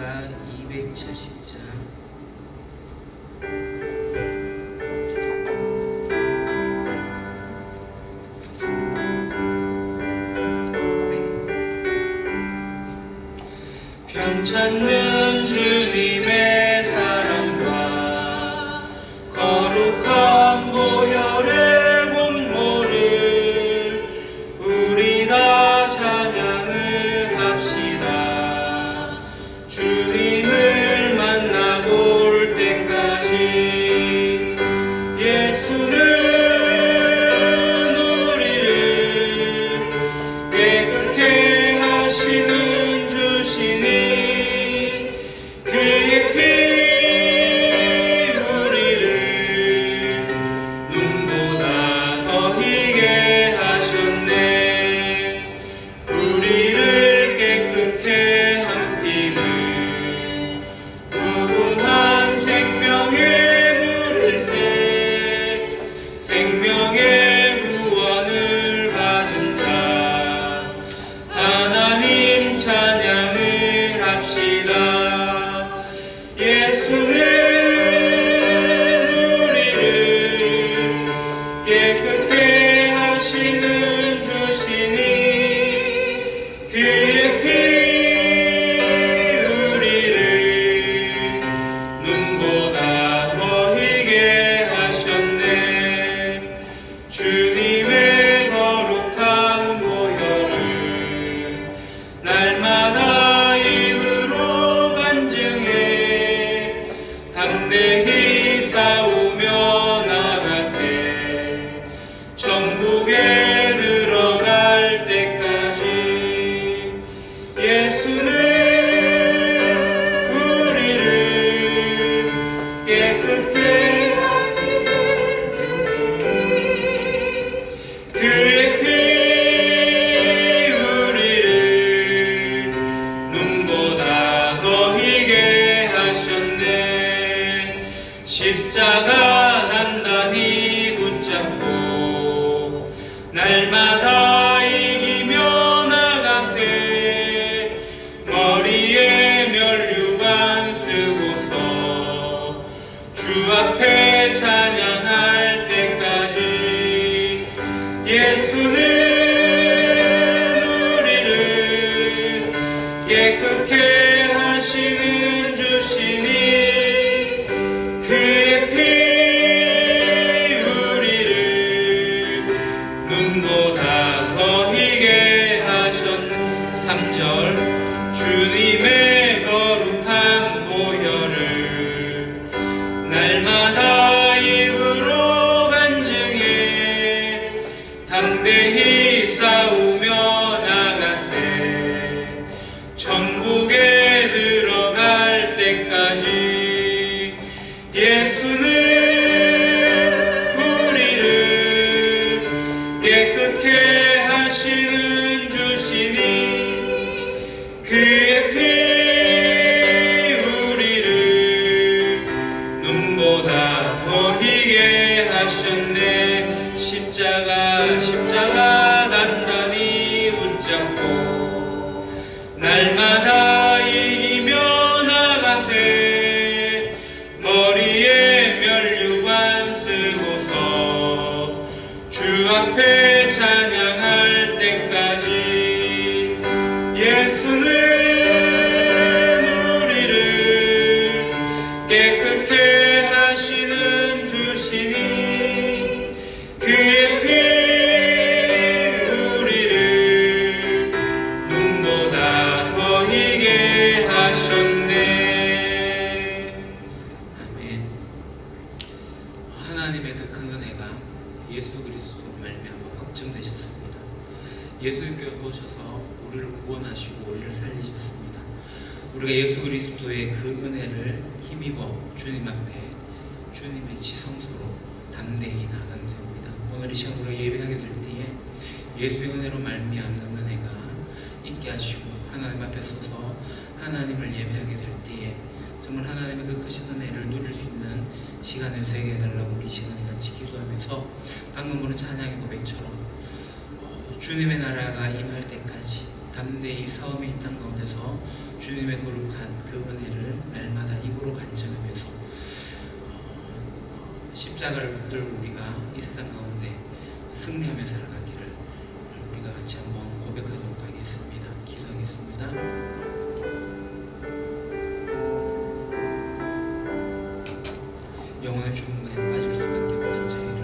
시가 270장. 편찮는 주님의 사랑과 거룩한 보혈의 공로를 우리 다 찬양을 합시다. 주님을 만나볼 때까지 예수는 우리를 깨끗게 하시는 주시니 그의 피 우리를 눈보다 더 희게 하셨네. 우리를 깨끗게 한 피는 무궁한 생명의 물일새 생명의 구원을 받은 자 하나님 찬양을 합시다. 예수는 우리를 깨끗게 하시는 주시니 그의 피 우리를 눈보다 더 희게 하셨네. 주님의 거룩한 보혈을 날마다 입으로 간증해 담대히 싸우며 나가세. 천국에 들어갈 때까지 예수는 우리를 깨끗게 하시는 주시니 그의 피 우리를 눈보다 더 희게 하셨네. 십자가 단단히 붙잡고 날마다 이기며 나가세. 머리에 면류관 쓰고서 주 앞에 찬양할 때까지 예수는 우리를 깨끗게 하시는 주시니 그의 피 우리를 눈보다 더 희게 하셨네. 3절 주님의 거룩한 보혈을 날마다 입으로 간증해 담대히 싸우며 나가세. 천국에 들어갈 때까지 예수는 우리를 깨끗게 하시는 주시니 그의 피 우리를 눈보다 더 희게 하셨네. 십자가 단단히 붙잡고 날마다 이기며 나가세. 머리에 면류관 쓰고서 주 앞에 찬양할 때까지 예수는 우리를 깨끗게 하시는 주시니 그의 피 우리를 눈보다 더 희게 하셨네. 아멘. 하나님의 그 큰 은혜가 예수 그리스도로 말미암아 확증되셨습니다. 예수님께서 오셔서 우리를 구원하시고 우리를 살리셨습니다. 우리가 예수 그리스도의 그 은혜를 힘입어 주님 앞에 주님의 지성소로 담대히 나아가게 됩니다. 오늘 이 시간 우리가 예배하게 될 때에 예수의 은혜로 말미암는 은혜가 있게 하시고 하나님 앞에 서서 하나님을 예배하게 될 때에 정말 하나님의 그 크신 은혜를 누릴 수 있는 시간을 되게 해달라고 우리 시간에 같이 기도하면서 방금 보는 찬양의 고백처럼 주님의 나라가 임할 때까지 담대히 싸움의 이 땅 가운데서 주님의 거룩한 그 은혜를 날마다 입으로 간증하면서 십자가를 붙들고 우리가 이 세상 가운데 승리하며 살아가기를 우리가 같이 한번 고백하도록 하겠습니다. 기도하겠습니다. 영원의 죽음에 빠질 수밖에 없는 저희를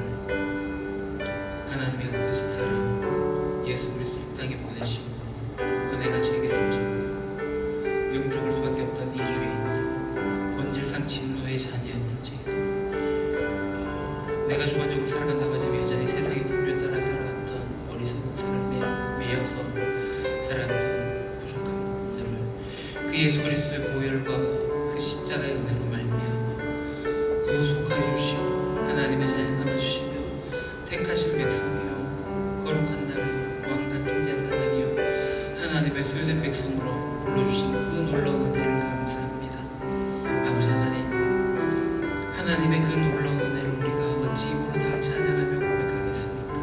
하나님의 크신 사랑 예수 그리스도 이 땅에 보내시고 은혜가 저에게 주시고 영죽을 수밖에 없던 이 죄인 본질상 진노의 자녀였던 저희들 내가 주관적으로 살아간다고 하자면 여전히 세상의 풍조에 따라 살아갔던 어리석은 삶에 매여서 살아갔던 부족한 부분들을 그 예수 그리스도의 보혈과 그 십자가의 은혜로 말미암아 구속하여 주시고 하나님의 자녀 삼아주시며 택하신 백성이요 거룩한 나라요 왕같은 제사장이요 하나님의 소유된 백성으로 불러주신 그 놀라운 은혜를 감사합니다. 아버지 하나님, 하나님의 그 놀라운 은혜를 우리가 어찌 입으로 다 찬양하며 고백하겠습니까?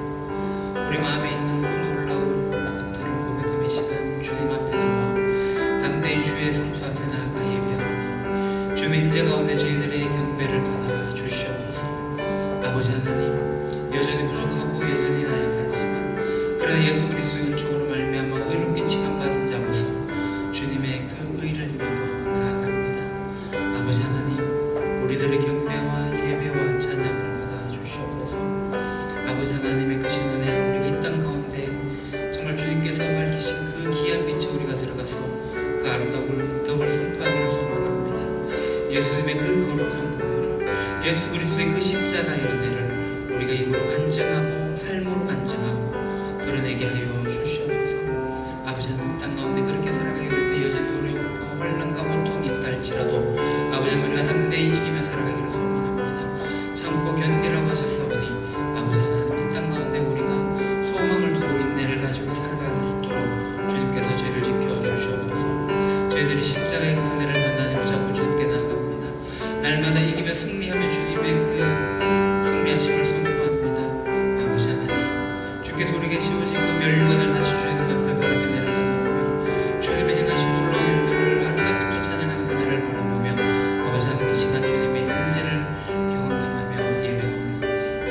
우리 마음에 있는 그 놀라운 것들을 고백하며 시간 주님 앞에 나와 담대히 주의 성수 앞에 나아가 예배하오니 주의 임재 가운데 저희들의 경배를 받아 주시옵소서. 아버지 하나님, 여전히 부족하고 여전히 나약하지만 그러나 예수 그리스도의 은총으로 말미암아 의롭게 칭함받은 자로서 주님의 그 의를 입어 나아갑니다. 아버지 하나님, 우리들의 경배와 예배와 찬양을 받아 주시옵소서. 아버지 하나님의 크신 은혜를 우리가 이 땅 가운데 정말 주님께서 밝히신 그 귀한 빛에 우리가 들어가서 그 아름다운 덕을 선포하기를 소망합니다. 예수님의 그 거룩한 보혈을, 예수 그리스도의 그 십자가의 은혜를 우리가 입으로 간증하고 삶으로 간증하고 드러내게 하여 주시옵소서. 아버지 하나님, 땅 가운데 그렇게 살아가게 될 때 여전히 어려움과 환난과 고통이 있다 할지라도 아버지 하나님, 우리가 담대히 이기며 살아가기를 소망합니다. 참고 견디라고 하셨사오니 아버지 하나님, 이 땅 가운데 우리가 소망을 두고 인내를 가지고 살아갈 수 있도록 주님께서 저희를 지켜주시옵소서. 저희들이 십자가의 그 은혜를 단단히 붙잡고 주님께 나아갑니다. 날마다 이기며 승리하며 주님의 그 승리하심을 선포합니다. 아버지 하나님, 주께서 우리에게 씌우신 그 멸관을 다시 주님 앞에 바라며 내려다보며 주님의 행하신 놀라운 일들을 아름답게 또 찬양하는 그날을 바라보며 아버지 하나님, 이 시간 주님의 임재를 경험하며 예배하오니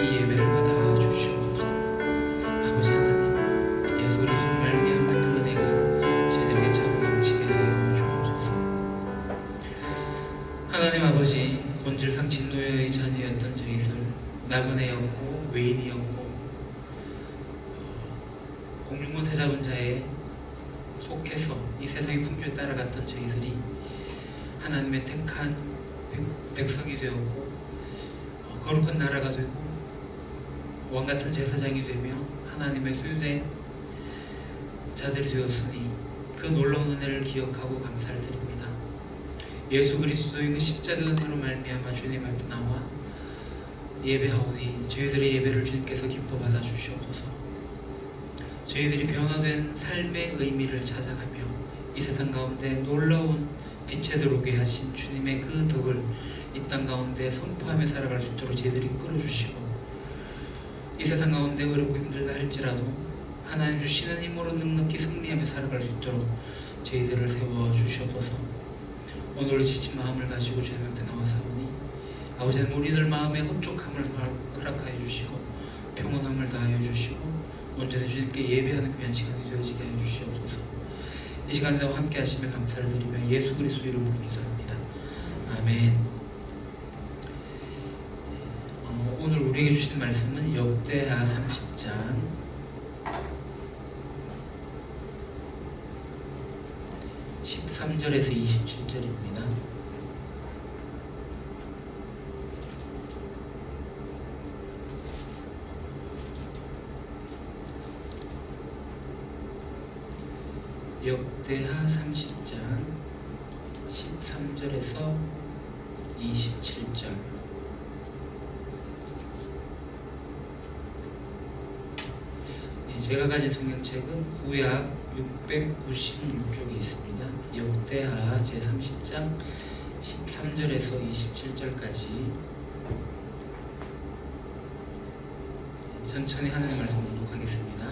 이 예배를 받아 주시옵소서. 아버지 하나님, 예수 그리스도 말미암는 그 은혜가 저희들에게 차고 넘치게 하여 주옵소서. 하나님 아버지, 본질상 진노의 자녀였던 저희들, 나그네였고 외인이었고 공중못에 잡은 자에 속해서 이 세상의 풍조에 따라갔던 저희들이 하나님의 택한 백성이 되었고 거룩한 나라가 되고 왕같은 제사장이 되며 하나님의 소유된 자들이 되었으니 그 놀라운 은혜를 기억하고 감사를 드립니다. 예수 그리스도의 그 십자가 은혜로 말미암아 주님 앞에 나와 예배하오니 저희들의 예배를 주님께서 기뻐 받아 주시옵소서. 저희들이 변화된 삶의 의미를 찾아가며 이 세상 가운데 놀라운 빛에 들어오게 하신 주님의 그 덕을 이 땅 가운데 선포하며 살아갈 수 있도록 저희들이 끌어주시고 이 세상 가운데 어렵고 힘들다 할지라도 하나님 주시는 힘으로 넉넉히 승리하며 살아갈 수 있도록 저희들을 세워주시옵소서. 오늘 지친 마음을 가지고 주님 앞에 나와서오니 아버지 하나님, 우리들 마음에 흡족함을 허락하여 주시고 평온함을 다하여 주시고 온전히 주님께 예배하는 귀한 시간이 되어지게 하여 주시옵소서. 이 시간 나와 함께 하시며 감사를 드리며 예수 그리스도 이름으로 기도합니다. 아멘. 오늘 우리에게 주신 말씀은 역대하 30장 13절에서 27절입니다. 역대하 30장 13절에서 27절. 제가 가진 성경책은 구약 696쪽에 있습니다. 역대하 제30장 13절에서 27절까지 천천히 하나님의 말씀 낭독하겠습니다.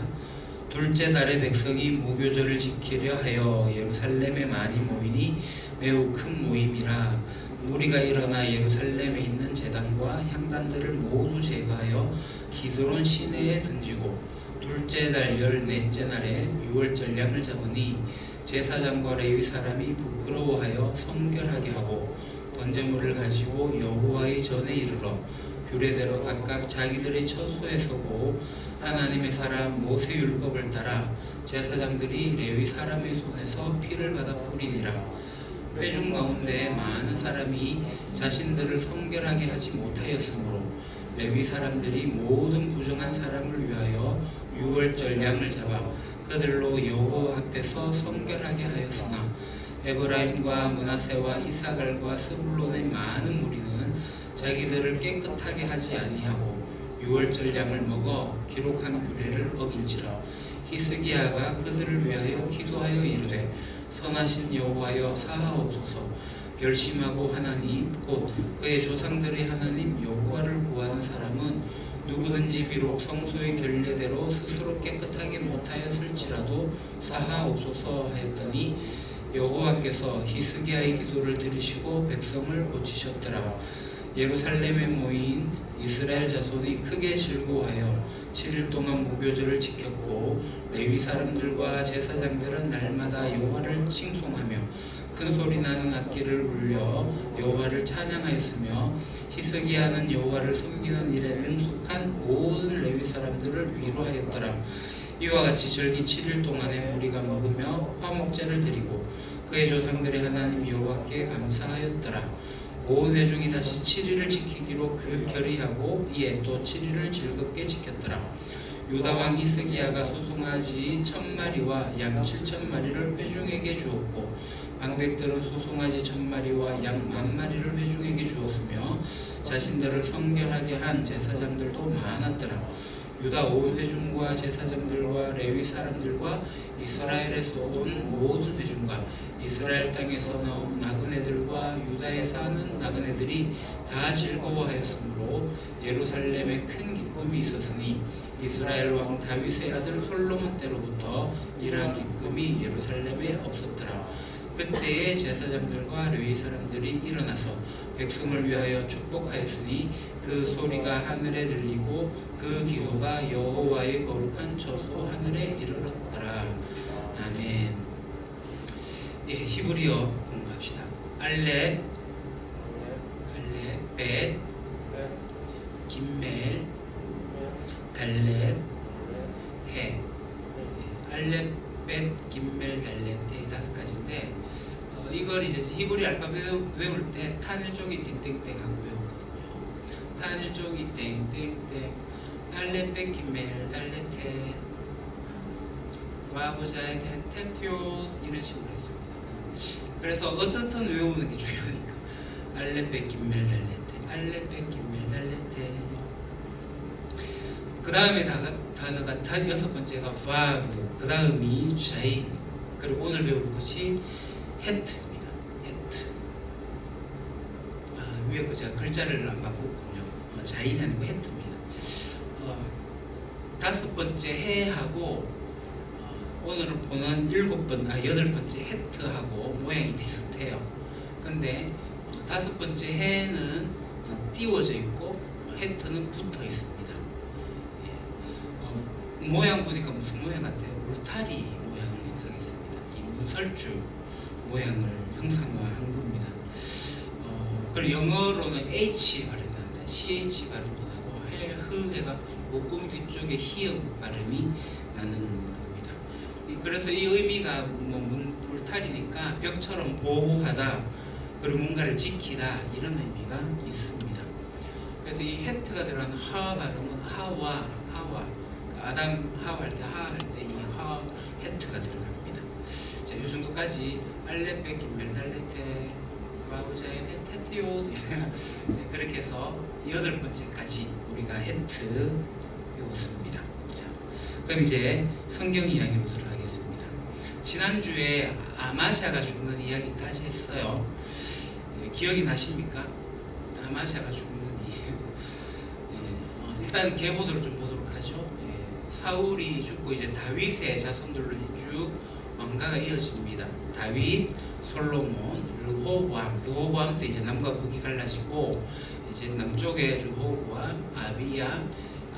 둘째 달에 백성이 무교절을 지키려 하여 예루살렘에 많이 모이니 매우 큰 모임이라. 무리가 일어나 예루살렘에 있는 제단과 향단들을 모두 제거하여 기드론 시내에 던지고 둘째 달 14째 날에 유월절 양을 잡으니 제사장과 레위 사람이 부끄러워하여 성결하게 하고 번제물을 가지고 여호와의 전에 이르러 규례대로 각각 자기들의 처소에 서고 하나님의 사람 모세 율법을 따라 제사장들이 레위 사람의 손에서 피를 받아 뿌리니라. 회중 가운데 많은 사람이 자신들을 성결하게 하지 못하였으므로 레위 사람들이 모든 부정한 사람을 위하여 유월절 양을 잡아 그들로 여호와 앞에서 성결하게 하였으나 에브라임과 므낫세와 이사갈과 스불론의 많은 무리는 자기들을 깨끗하게 하지 아니하고 유월절 양을 먹어 기록한 규례를 어긴지라. 히스기야가 그들을 위하여 기도하여 이르되 선하신 여호와여 사하옵소서. 결심하고 하나님 곧 그의 조상들의 하나님 여호와를 구하는 사람은 누구든지 비록 성소의 결례대로 스스로 깨끗하게 못하였을지라도 사하옵소서 하였더니 여호와께서 히스기야의 기도를 들으시고 백성을 고치셨더라. 예루살렘에 모인 이스라엘 자손이 크게 즐거워하여 7일 동안 무교절을 지켰고 레위 사람들과 제사장들은 날마다 여호와를 칭송하며 큰 소리 나는 악기를 울려 여호와를 찬양하였으며 히스기야는 여호와를 섬기는 일에 능숙한 모든 레위 사람들을 위로하였더라. 이와 같이 절기 7일 동안에 무리가 먹으며 화목제를 드리고 그의 조상들의 하나님 여호와께 감사하였더라. 온 회중이 다시 7일을 지키기로 결의하고 이에 또 7일을 즐겁게 지켰더라. 유다 왕 히스기야가 수송아지 1000마리와 양 7000마리를 회중에게 주었고 방백들은 수송아지 1000마리와 양 10,000마리를 회중에게 주었으며 자신들을 성결하게 한 제사장들도 많았더라. 유다 온 회중과 제사장들과 레위 사람들과 이스라엘에서 온 모든 회중과 이스라엘 땅에서 나온 나그네들과 유다에 사는 나그네들이 다 즐거워하였으므로 예루살렘에 큰 기쁨이 있었으니 이스라엘 왕 다윗의 아들 솔로몬 때로부터 이러한 기쁨이 예루살렘에 없었더라. 그때에 제사장들과 레위 사람들이 일어나서 백성을 위하여 축복하였으니 그 소리가 하늘에 들리고 그 기도가 여호와의 거룩한 처소 하늘에 이르렀더라. 아멘. 예, 히브리어 공부합시다. 알렙, 벳, 김멜, 달렛, 해. 알렙, 벳, 김멜, 달렛, 해 5가지인데 이걸 이제 히브리 알파벳 외울 때 탄일족이 땡땡땡 하고 외우거든요. 탄일족이 땡땡땡, 알렙, 벳, 김멜, 달렛, 해, 와보자에 테티오 이런 식으로 했습니다. 그래서 어떻든 외우는 게 중요하니까 알렙, 벳, 김멜, 달렛, 해, 알렙, 벳, 김멜, 달렛, 해. 그 다음에 단어가 6번째가 바브, 그 다음이 자인, 그리고 오늘 배울 것이 헤트입니다. 헤트. 위에 거 제가 글자를 안 바꿨군요. 자인 아니고 헤트입니다. 5번째 해하고 오늘은 보는 8번째 헤트하고 모양이 비슷해요. 근데 5번째 해는 띄워져 있고 헤트는 붙어 있습니다. 모양 보니까 무슨 모양 같아요? 울타리 모양을 형성했습니다. 이 문설주 모양을 형상화한 겁니다. 그리고 영어로는 H 발음인데 CH 발음도 나고 흐해가 목구멍 뒤쪽에 히읗 발음이 나는 겁니다. 그래서 이 의미가 울타리니까 벽처럼 보호하다 그리고 뭔가를 지키다 이런 의미가 있습니다. 그래서 이 헤트가 들어가는 하 발음은 하와 아담 하와 할 때 이 하 헤트가 들어갑니다. 자, 이 정도까지 알렙, 벳, 김멜, 달렛, 해, 와우자에 테티오 그렇게 해서 8번째까지 우리가 헤트 배웠습니다. 자, 그럼 이제 성경 이야기로 들어가겠습니다. 지난주에 아마샤가 죽는 이야기까지 했어요. 기억이 나십니까? 아마샤가 죽는 이야기. 일단 계보들을 좀 보도록 하죠. 사울이 죽고 이제 다윗의 자손들로 쭉 왕가가 이어집니다. 다윗, 솔로몬, 르호보암 때 이제 남과 북이 갈라지고 이제 남쪽에 르호보암, 아비야,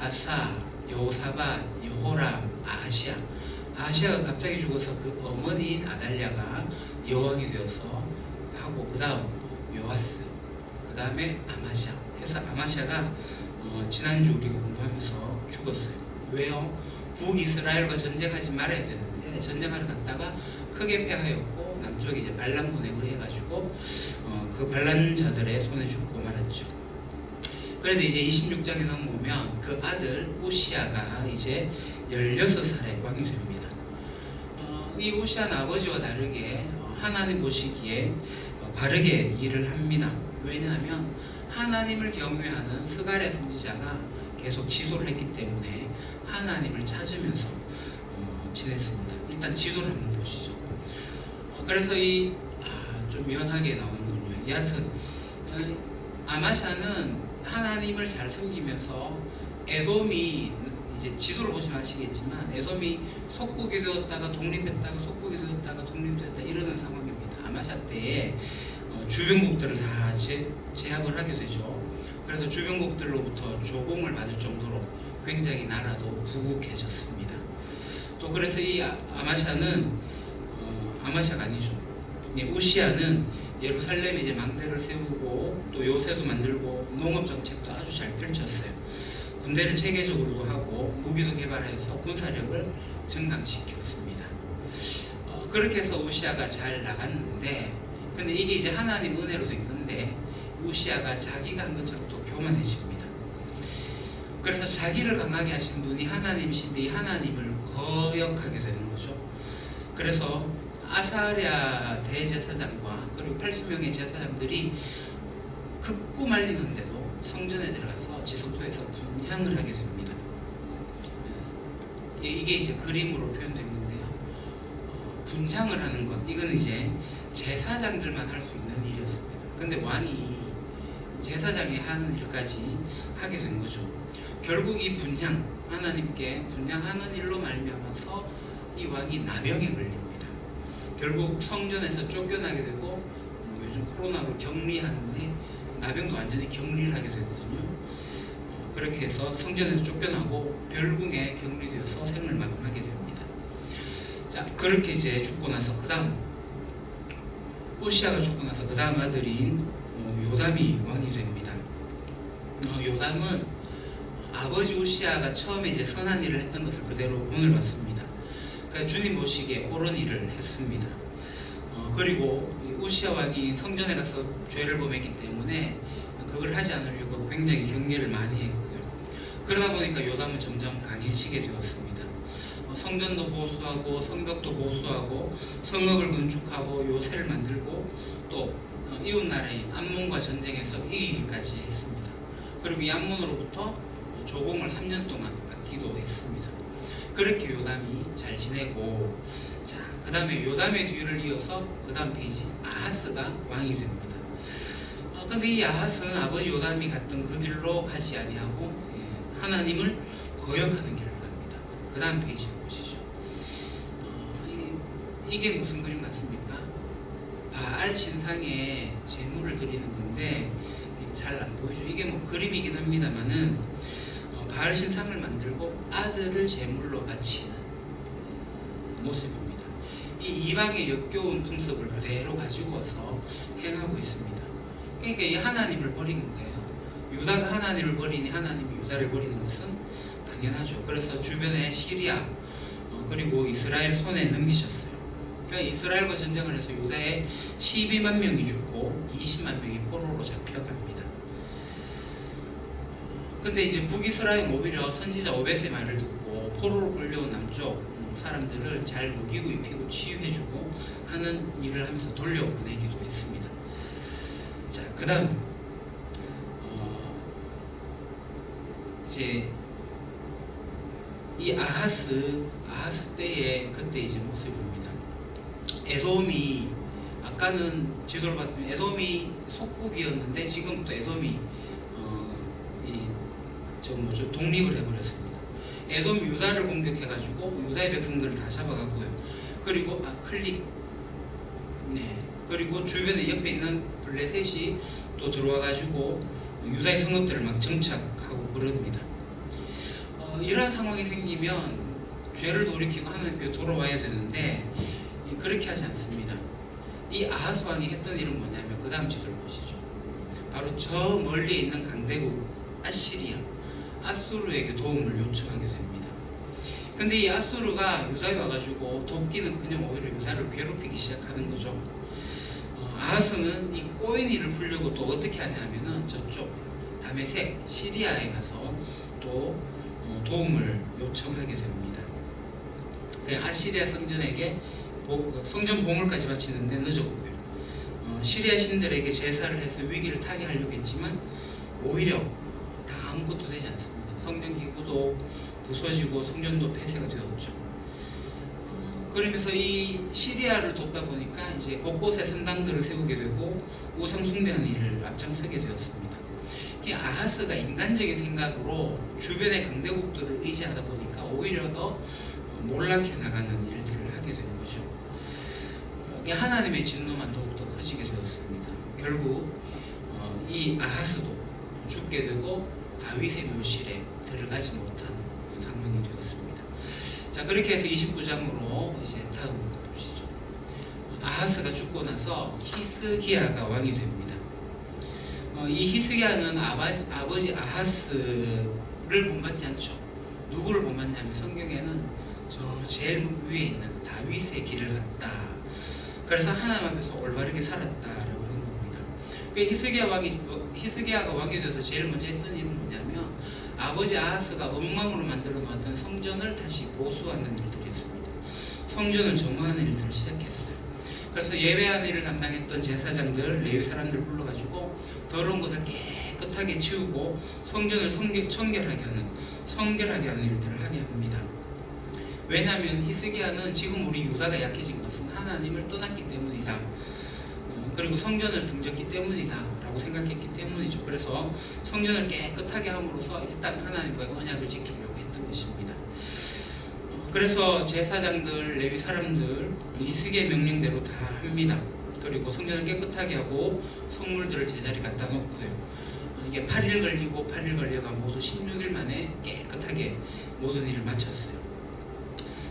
아사, 여호사밧, 여호람, 아하시아가 갑자기 죽어서 그 어머니인 아달랴가 여왕이 되어서 하고 그 다음 요아스, 그 다음에 아마시아 해서 아마시아가 지난주 우리가 공부하면서 죽었어요. 왜요? 북이스라엘과 전쟁하지 말아야 되는데 전쟁하러 갔다가 크게 패하였고 남쪽에 이제 반란군에 의해가지고 그 반란자들의 손에 죽고 말았죠. 그래도 이제 26장에 넘어오면 그 아들 우시아가 이제 16살에 왕이 됩니다. 이 우시아는 아버지와 다르게 하나님 보시기에 바르게 일을 합니다. 왜냐하면 하나님을 경외하는 스가랴 선지자가 계속 지도를 했기 때문에 하나님을 찾으면서 지냈습니다. 일단 지도를 한번 보시죠. 그래서 좀 미연하게 나오는군요. 여하튼 아마샤는 하나님을 잘 섬기면서 에돔이 이제 지도를 보시면 아시겠지만 에돔이 속국이 되었다가 독립했다가 속국이 되었다가 독립됐다 이러는 상황입니다. 아마샤 때에 주변국들을 다 제압을 하게 되죠. 그래서 주변국들로부터 조공을 받을 정도로 굉장히 나라도 부국해졌습니다. 또 그래서 이 아마샤는 아마샤가 아니죠. 우시아는 예루살렘에 이제 망대를 세우고 또 요새도 만들고 농업 정책도 아주 잘 펼쳤어요. 군대를 체계적으로도 하고 무기도 개발해서 군사력을 증강시켰습니다. 그렇게 해서 우시아가 잘 나갔는데, 근데 이게 이제 하나님 은혜로 된 건데 우시아가 자기가 한 것처럼 또 교만해집니다. 그래서 자기를 강하게 하신 분이 하나님이신데 하나님을 거역하게 되는 거죠. 그래서 아사랴 대제사장과 그리고 80명의 제사장들이 극구 말리는데도 성전에 들어가서 지성소에서 분향을 하게 됩니다. 이게 이제 그림으로 표현된 건데요. 분향을 하는 것, 이건 이제 제사장들만 할 수 있는 일이었습니다. 근데 왕이 제사장이 하는 일까지 하게 된 거죠. 결국 이 분향, 하나님께 분향하는 일로 말미암아서 이 왕이 나병에 걸립니다. 결국 성전에서 쫓겨나게 되고 요즘 코로나로 격리하는데 나병도 완전히 격리를 하게 되거든요. 그렇게 해서 성전에서 쫓겨나고 별궁에 격리되어서 생을 마감하게 됩니다. 자, 그렇게 이제 죽고 나서 그 다음 우시아가 죽고 나서 그 다음 아들인 요담이 왕이 됩니다. 요담은 아버지 우시아가 처음에 이제 선한 일을 했던 것을 그대로 본을 받습니다. 그러니까 주님 보시기에 옳은 일을 했습니다. 그리고 우시아 왕이 성전에 가서 죄를 범했기 때문에 그걸 하지 않으려고 굉장히 경계를 많이 했고요. 그러다 보니까 요담은 점점 강해지게 되었습니다. 성전도 보수하고 성벽도 보수하고 성읍을 건축하고 요새를 만들고 또 이웃나라인 암몬과 전쟁에서 이기기까지 했습니다. 그리고 이 암몬으로부터 조공을 3년 동안 받기도 했습니다. 그렇게 요담이 잘 지내고, 자, 그 다음에 요담의 뒤를 이어서 그 다음 페이지 아하스가 왕이 됩니다. 근데 이 아하스는 아버지 요담이 갔던 그 길로 가지 아니하고 하나님을 거역하는 길을 갑니다. 그 다음 페이지 보시죠. 이게 무슨 그림 같습니까? 바알 신상에 제물을 드리는 건데 잘 안 보이죠. 이게 뭐 그림이긴 합니다만은 바알 신상을 만들고 아들을 제물로 바치는 모습입니다. 이 이방의 역겨운 풍습을 그대로 가지고 와서 행하고 있습니다. 그러니까 이 하나님을 버린 거예요. 유다가 하나님을 버리니 하나님이 유다를 버리는 것은 당연하죠. 그래서 주변에 시리아 그리고 이스라엘 손에 넘기셨어요. 그러니까 이스라엘과 전쟁을 해서 유다에 12만 명이 죽고 20만 명이 포로로 잡혀갑니다. 근데 이제 북이스라엘은 오히려 선지자 오벳의 말을 듣고 포로로 끌려온 남쪽 사람들을 잘 먹이고 입히고 치유해주고 하는 일을 하면서 돌려보내기도 했습니다. 자, 그 다음 이제 이 아하스 때의 그때 이제 모습입니다. 에돔이 아까는 지도를 봤더니 에돔이 속국이었는데 지금 또 에돔이 독립을 해버렸습니다. 에돔 유다를 공격해가지고 유다의 백성들을 다 잡아갔고요. 그리고 그리고 주변에 옆에 있는 블레셋이 또 들어와가지고 유다의 성읍들을 막 정착하고 그럽니다. 이러한 상황이 생기면 죄를 돌이키고 하나님께 돌아와야 되는데 그렇게 하지 않습니다. 이 아하스 왕이 했던 일은 뭐냐면 그 다음 지도를 보시죠. 바로 저 멀리 있는 강대국 아시리아, 아수르에게 도움을 요청하게 됩니다. 근데 이 아수르가 유다에 와가지고 돕기는 그냥 오히려 유다를 괴롭히기 시작하는 거죠. 아하스는 이 꼬인 일을 풀려고 또 어떻게 하냐면은 저쪽 다메섹 시리아에 가서 또 도움을 요청하게 됩니다. 아시리아 성전에게 성전 보물까지 바치는데 늦었고요. 시리아 신들에게 제사를 해서 위기를 타개하려고 했지만 오히려 다 아무것도 되지 않습니다. 성전 기구도 부서지고 성전도 폐쇄가 되었죠. 그러면서 이 시리아를 돕다 보니까 이제 곳곳에 산당들을 세우게 되고 우상 숭배하는 일을 앞장서게 되었습니다. 아하스가 인간적인 생각으로 주변의 강대국들을 의지하다 보니까 오히려 더 몰락해 나가는 일들을 하게 된 거죠. 하나님의 진노만 더욱더 커지게 되었습니다. 결국 이 아하스도 죽게 되고 다윗의 묘실에 들어가지 못하는 상황이 되었습니다. 자, 그렇게 해서 29장으로 이제 다음 보시죠. 아하스가 죽고 나서 히스기야가 왕이 됩니다. 이 히스기야는 아버지 아하스를 본받지 않죠. 누구를 본받냐면 성경에는 저 제일 위에 있는 다윗의 길을 갔다. 그래서 하나님 앞에서 올바르게 살았다라고 하는 겁니다. 히스기야가 왕이 돼서 제일 먼저 했던 일은 뭐냐면 아버지 아하스가 엉망으로 만들어 놓았던 성전을 다시 보수하는 일들이 있습니다. 성전을 정화하는 일들을 시작했어요. 그래서 예배하는 일을 담당했던 제사장들, 레위 사람들 불러가지고 더러운 것을 깨끗하게 치우고 성전을 성결하게 하는 일들을 하게 합니다. 왜냐하면 히스기야는 지금 우리 유다가 약해진 것은 하나님을 떠났기 때문이다. 그리고 성전을 등졌기 때문이다 라고 생각했기 때문이죠. 그래서 성전을 깨끗하게 함으로써 일단 하나님과의 언약을 지키려고 했던 것입니다. 그래서 제사장들, 레위 사람들 히스기야의 명령대로 다 합니다. 그리고 성전을 깨끗하게 하고 성물들을 제자리 갖다 놓고요. 이게 8일 걸려가 모두 16일 만에 깨끗하게 모든 일을 마쳤어요.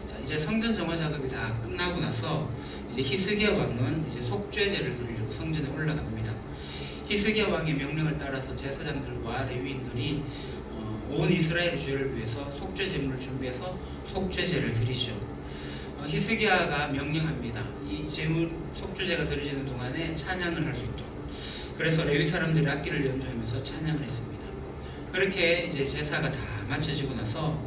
자, 이제 성전 정화 작업이 다 끝나고 나서 이제 히스기야 왕은 이제 속죄제를 드리려고 성전에 올라갑니다. 히스기야 왕의 명령을 따라서 제사장들과 레위인들이 온 이스라엘의 죄를 위해서 속죄제물을 준비해서 속죄제를 드리죠. 히스기야가 명령합니다. 이 제물 속죄제가 드려지는 동안에 찬양을 할 수 있도록. 그래서 레위 사람들이 악기를 연주하면서 찬양을 했습니다. 그렇게 이제 제사가 다 마쳐지고 나서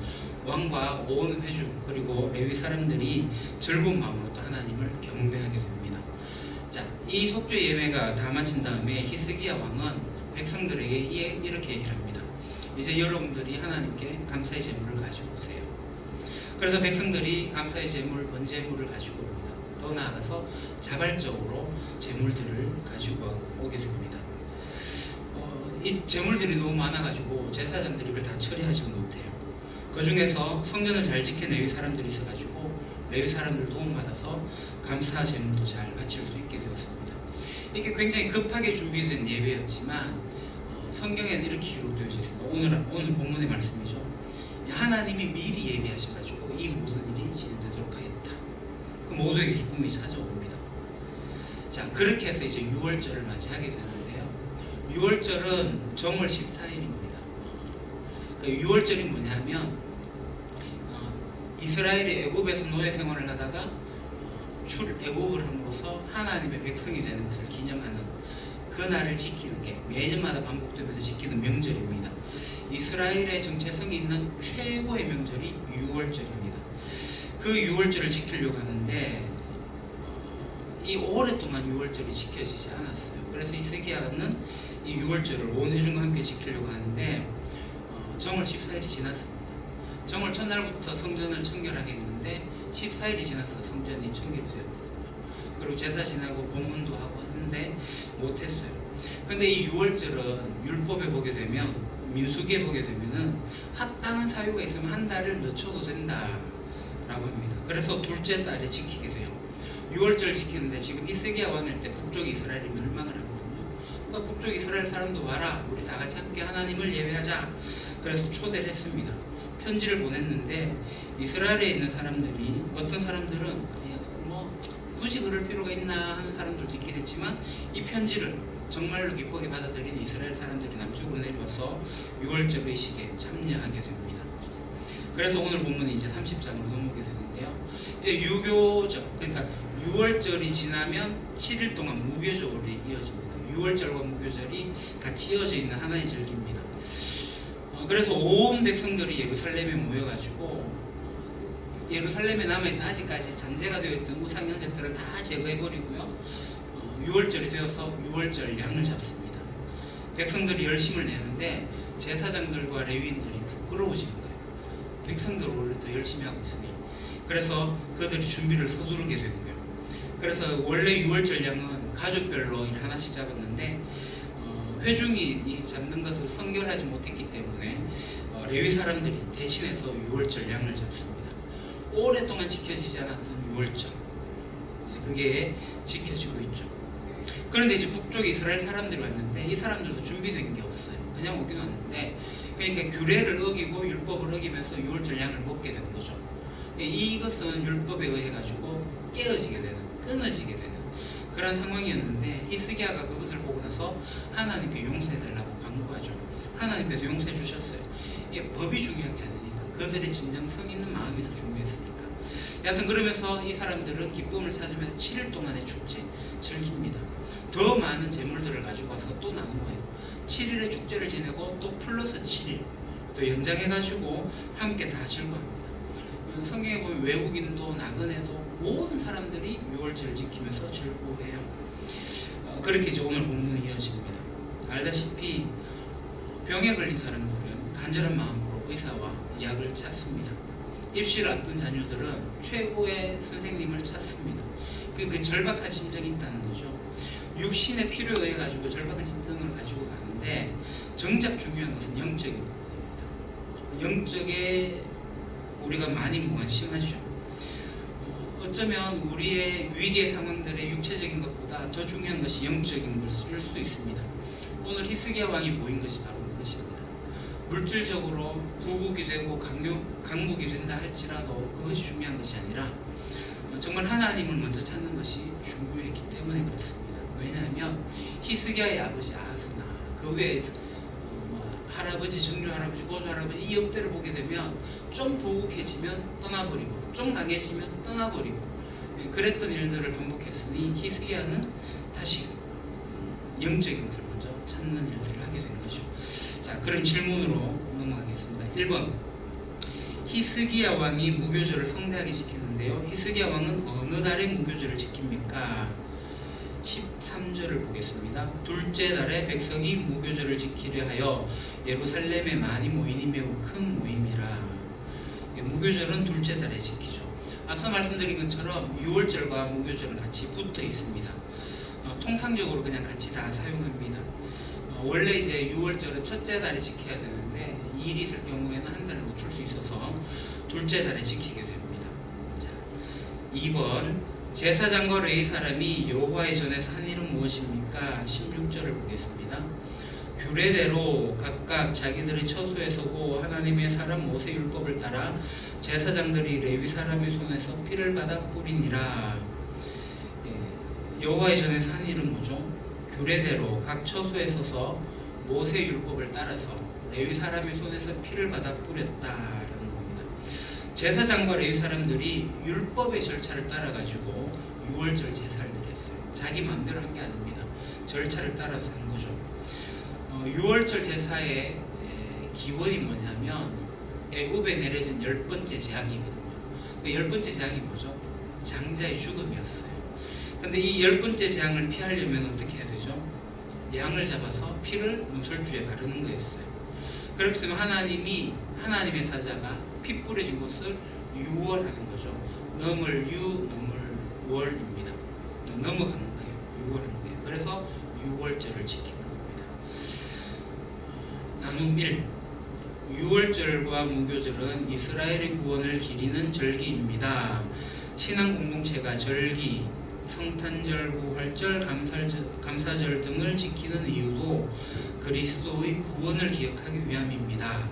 왕과 온 회중 그리고 레위 사람들이 즐거운 마음으로 또 하나님을 경배하게 됩니다. 자, 이 속죄 예배가 다 마친 다음에 히스기야 왕은 백성들에게 이렇게 얘기를 합니다. 이제 여러분들이 하나님께 감사의 제물을 가지고 오세요. 그래서 백성들이 감사의 제물, 번제물을 가지고 옵니다. 더 나아가서 자발적으로 제물들을 가지고 오게 됩니다. 이 제물들이 너무 많아가지고 제사장들이 이걸 다 처리하지 못해요. 그 중에서 성전을 잘 지킨 레위 사람들이 있어가지고 레위 사람들 도움받아서 감사 제물도 잘 바칠 수 있게 되었습니다. 이게 굉장히 급하게 준비된 예배였지만 성경에는 이렇게 기록되어 있습니다. 오늘 본문의 말씀이죠. 하나님이 미리 예비하셔가지고 이 모든 일이 진행되도록 하였다. 그 모두에게 기쁨이 찾아옵니다. 자, 그렇게 해서 이제 6월절을 맞이하게 되는데요. 6월절은 정월 14일입니다. 그러니까 6월절이 뭐냐면 이스라엘이 애굽에서 노예 생활을 하다가 출애굽을 함으로써 하나님의 백성이 되는 것을 기념하는 그 날을 지키는 게 매년마다 반복되면서 지키는 명절입니다. 이스라엘의 정체성이 있는 최고의 명절이 6월절입니다. 그 6월절을 지키려고 하는데 이 오랫동안 6월절이 지켜지지 않았어요. 그래서 히스기야는 이 6월절을 온 회중과 함께 지키려고 하는데 정월 14일이 지났습니다. 정월 첫날부터 성전을 청결하게 했는데 14일이 지나서 성전이 청결이 되었거든요. 그리고 제사 지나고 본문도 하고 했는데 못했어요. 근데 이 6월절은 율법에 보게 되면 민수기에 보게 되면은 합당한 사유가 있으면 한 달을 늦춰도 된다라고 합니다. 그래서 둘째 달에 지키게 돼요. 6월절 지키는데 지금 히스기야 왕일 때 북쪽 이스라엘이 멸망을 하거든요. 그러니까 북쪽 이스라엘 사람도 와라, 우리 다 같이 함께 하나님을 예배하자. 그래서 초대를 했습니다. 편지를 보냈는데 이스라엘에 있는 사람들이, 어떤 사람들은 뭐 굳이 그럴 필요가 있나 하는 사람들도 있긴 했지만, 이 편지를 정말로 기쁘게 받아들인 이스라엘 사람들이 남쪽으로 내려와서 6월절 의식에 참여하게 됩니다. 그래서 오늘 본문이 이제 30장으로 넘어오게 되는데요. 이제 유교절, 그러니까 6월절이 지나면 7일 동안 무교절이 이어집니다. 6월절과 무교절이 같이 이어져 있는 하나의 절기입니다. 그래서 온 백성들이 예루살렘에 모여가지고 예루살렘에 남아있던 아직까지 잔재가 되어있던 우상 형제들을 다 제거해버리고요. 6월절이 되어서 6월절 양을 잡습니다. 백성들이 열심을 내는데 제사장들과 레위인들이 부끄러우신 거예요. 백성들 원래 더 열심히 하고 있으니. 그래서 그들이 준비를 서두르게 된 거예요. 그래서 원래 6월절 양은 가족별로 하나씩 잡았는데 회중이 이 잡는 것을 성결하지 못했기 때문에 레위 사람들이 대신해서 6월절 양을 잡습니다. 오랫동안 지켜지지 않았던 6월절, 이제 그게 지켜지고 있죠. 그런데 이제 북쪽에 이스라엘 사람들이 왔는데 이 사람들도 준비된 게 없어요. 그냥 오긴 왔는데, 그러니까 규례를 어기고 율법을 어기면서 6월절 양을 먹게 된 거죠. 이것은 율법에 의해 가지고 깨어지게 되는, 끊어지게 되는 그런 상황이었는데, 히스기야가 그것을 보고 나서 하나님께 용서해달라고 간구하죠. 하나님께서 용서해 주셨어요. 이게 법이 중요한 게 아니니까, 그들의 진정성 있는 마음이 더 중요했으니까. 여하튼 그러면서 이 사람들은 기쁨을 찾으면서 7일 동안의 축제 즐깁니다. 더 많은 재물들을 가지고 와서 또 나누어요. 7일의 축제를 지내고 또 플러스 7일 또 연장해가지고 함께 다 즐거워합니다. 성경에 보면 외국인도 나그네도 모든 사람들이 6월절을 지키면서 즐거워해요. 그렇게 이제 오늘 본문이 이어집니다. 알다시피 병에 걸린 사람들은 간절한 마음으로 의사와 약을 찾습니다. 입시를 앞둔 자녀들은 최고의 선생님을 찾습니다. 그 절박한 심정이 있다는 거죠. 육신의 필요에 의해 가지고 절박한 심정을 가지고 가는데, 정작 중요한 것은 영적인 부분입니다. 영적에 우리가 많이 무관심하죠. 어쩌면 우리의 위기의 상황들의 육체적인 것보다 더 중요한 것이 영적인 것일 수도 있습니다. 오늘 히스기야 왕이 보인 것이 바로 그것입니다. 물질적으로 부국이 되고 강국이 된다 할지라도 그것이 중요한 것이 아니라 정말 하나님을 먼저 찾는 것이 중요했기 때문에 그렇습니다. 왜냐하면 히스기야의 아버지 아하스나 그 외에 할아버지, 정조 할아버지, 고조 할아버지 이 역대를 보게 되면 좀 부국해지면 떠나버리고 좀 강해지면 떠나버리고 그랬던 일들을 반복했으니 히스기야는 다시 영적인 것을 먼저 찾는 일들을 하게 된 거죠. 자, 그럼 질문으로 넘어가겠습니다. 1번, 히스기야 왕이 무교절을 성대하게 지켰는데요. 히스기야 왕은 어느 달에 무교절을 지킵니까? 13절을 보겠습니다. 둘째 달에 백성이 무교절을 지키려 하여 예루살렘에 많이 모이니 매우 큰 모임이라. 무교절은 둘째 달에 지키죠. 앞서 말씀드린 것처럼 6월절과 무교절은 같이 붙어 있습니다. 통상적으로 그냥 같이 다 사용합니다. 원래 이제 6월절은 첫째 달에 지켜야 되는데 일이 있을 경우에는 한 달을 늦출 수 있어서 둘째 달에 지키게 됩니다. 자, 2번, 제사장과 레위 사람이 여호와의 전에서 한 일은 무엇입니까? 16절을 보겠습니다. 규례대로 각각 자기들의 처소에 서고 하나님의 사람 모세 율법을 따라 제사장들이 레위 사람의 손에서 피를 받아 뿌리니라. 여호와의 전에서 한 일은 뭐죠? 규례대로 각 처소에 서서 모세 율법을 따라서 레위 사람의 손에서 피를 받아 뿌렸다라는 겁니다. 제사장과 레위 사람들이 율법의 절차를 따라가지고 6월절 제사를 드렸어요. 자기 마음대로 한 게 아닙니다. 절차를 따라서 한 거죠. 6월절 제사의 기원이 뭐냐면 애굽에 내려진 10번째 재앙이거든요. 그 10번째 재앙이 뭐죠? 장자의 죽음이었어요. 근데 이 10번째 재앙을 피하려면 어떻게 해야 되죠? 양을 잡아서 피를 문설주에 바르는 거였어요. 그렇기 때문에 하나님의 사자가 피 뿌려진 곳을 유월하는 거죠. 넘을 월입니다. 넘어가는 거예요. 유월하는 거예요. 그래서 6월절을 지킨 겁니다. 한움 1. 유월절과 무교절은 이스라엘의 구원을 기리는 절기입니다. 신앙 공동체가 절기, 성탄절, 부활절, 감사절 등을 지키는 이유도 그리스도의 구원을 기억하기 위함입니다.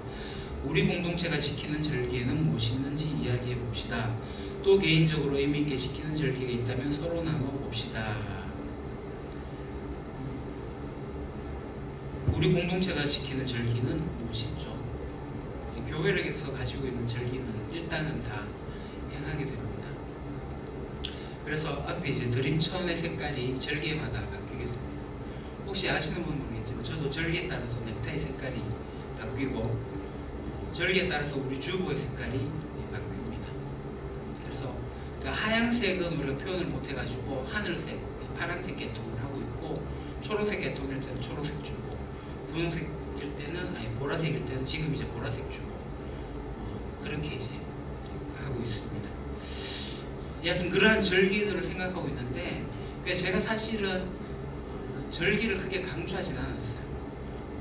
우리 공동체가 지키는 절기에는 무엇이 있는지 이야기해 봅시다. 또 개인적으로 의미 있게 지키는 절기가 있다면 서로 나눠 봅시다. 우리 공동체가 지키는 절기는 무엇이 있죠? 교회력에서 가지고 있는 절기는 일단은 다 행하게 됩니다. 그래서 앞에 이제 드림천의 색깔이 절기마다 바뀌게 됩니다. 혹시 아시는 분은 모르겠지만 저도 절기에 따라서 넥타이 색깔이 바뀌고 절기에 따라서 우리 주보의 색깔이 바뀝니다. 그래서 그 하얀색은 우리가 표현을 못 해가지고 하늘색, 파란색 계통을 하고 있고 초록색 계통일 때는 초록색 주보, 분홍색일 때는 보라색일 때는 지금 이제 보라색 주보 그렇게 이제 하고 있습니다. 여하튼 그러한 절기들을 생각하고 있는데 그래서 제가 사실은 절기를 크게 강조하진 않았어요.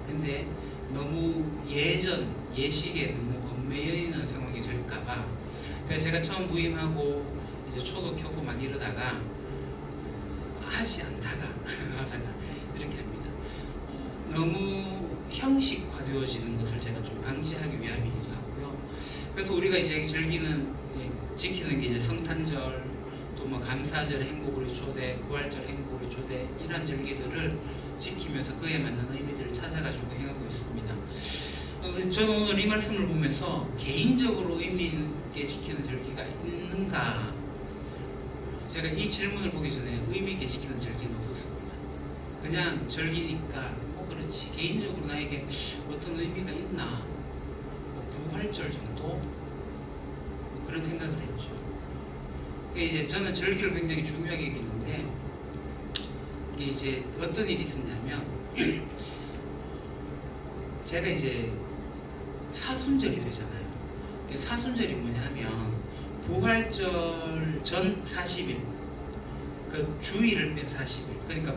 근데 너무 예식에 너무 얽매여 있는 상황이 될까봐 그래서 제가 처음 부임하고 이제 초도 켜고 막 이러다가 하지 않다가 이렇게 합니다. 너무 형식화되어지는 것을 제가 좀 방지하기 위함이기도 하고요. 그래서 우리가 이제 절기는 지키는 게 이제 성탄절, 또 뭐 감사절 행복으로 초대, 부활절 행복으로 초대 이런 절기들을 지키면서 그에 맞는 의미들을 찾아가지고 행하고 있습니다. 저는 오늘 이 말씀을 보면서 개인적으로 의미 있게 지키는 절기가 있는가? 제가 이 질문을 보기 전에 의미 있게 지키는 절기는 없었습니다. 그냥 절기니까 그렇지 개인적으로 나에게 어떤 의미가 있나? 부활절 정도? 그런 생각을 했죠. 이제 저는 절기를 굉장히 중요하게 여기는데 이게 이제 어떤 일이 있었냐면 제가 이제 사순절이 되잖아요. 사순절이 뭐냐면 부활절 전 40일 그 주일을 뺀 40일 그러니까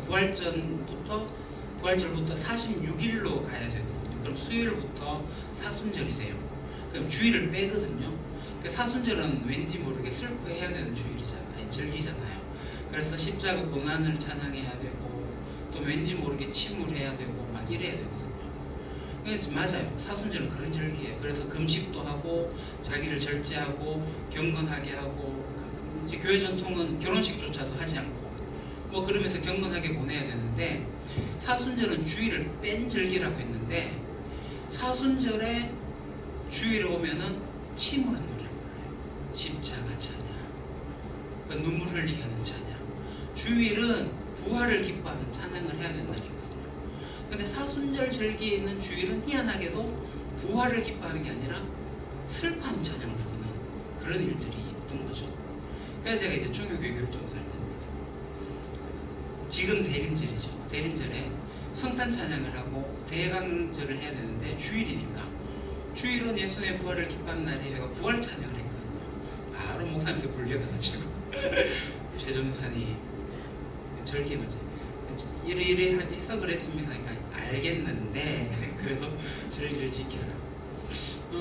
부활절부터 46일로 가야 되거든요. 그럼 수요일부터 사순절이 돼요. 그럼 주일을 빼거든요. 사순절은 왠지 모르게 슬퍼해야 되는 주일이잖아요. 절기잖아요. 그래서 십자가 고난을 찬양해야 되고 또 왠지 모르게 침울해야 되고 막 이래야 되거든요. 맞아요. 사순절은 그런 절기예요. 그래서 금식도 하고 자기를 절제하고 경건하게 하고 이제 교회 전통은 결혼식조차도 하지 않고 뭐 그러면서 경건하게 보내야 되는데 사순절은 주일을 뺀 절기라고 했는데 사순절에 주일에 오면은 침울한 노래를 불러요. 십자가 찬양, 그 눈물 흘리게 하는 찬양. 주일은 부활을 기뻐하는 찬양을 해야 되는 날이거든요. 근데 사순절 절기에 있는 주일은 희한하게도 부활을 기뻐하는 게 아니라 슬픔 찬양을 부르는 그런 일들이 있던 거죠. 그래서 제가 이제 중요교회 교육정사 할 때입니다. 지금 대림절이죠. 대림절에 성탄 찬양을 하고 대강절을 해야 되는데 주일이니까 주일은 예수님의 부활을 기뻐하는 날이에요. 부활 찬양을 했거든요. 바로 목사님한테 불려가지고 최정산이 절기 뭐지? 이래 해서 그랬습니다. 그러니까 알겠는데 그래도 절기를 지켜라.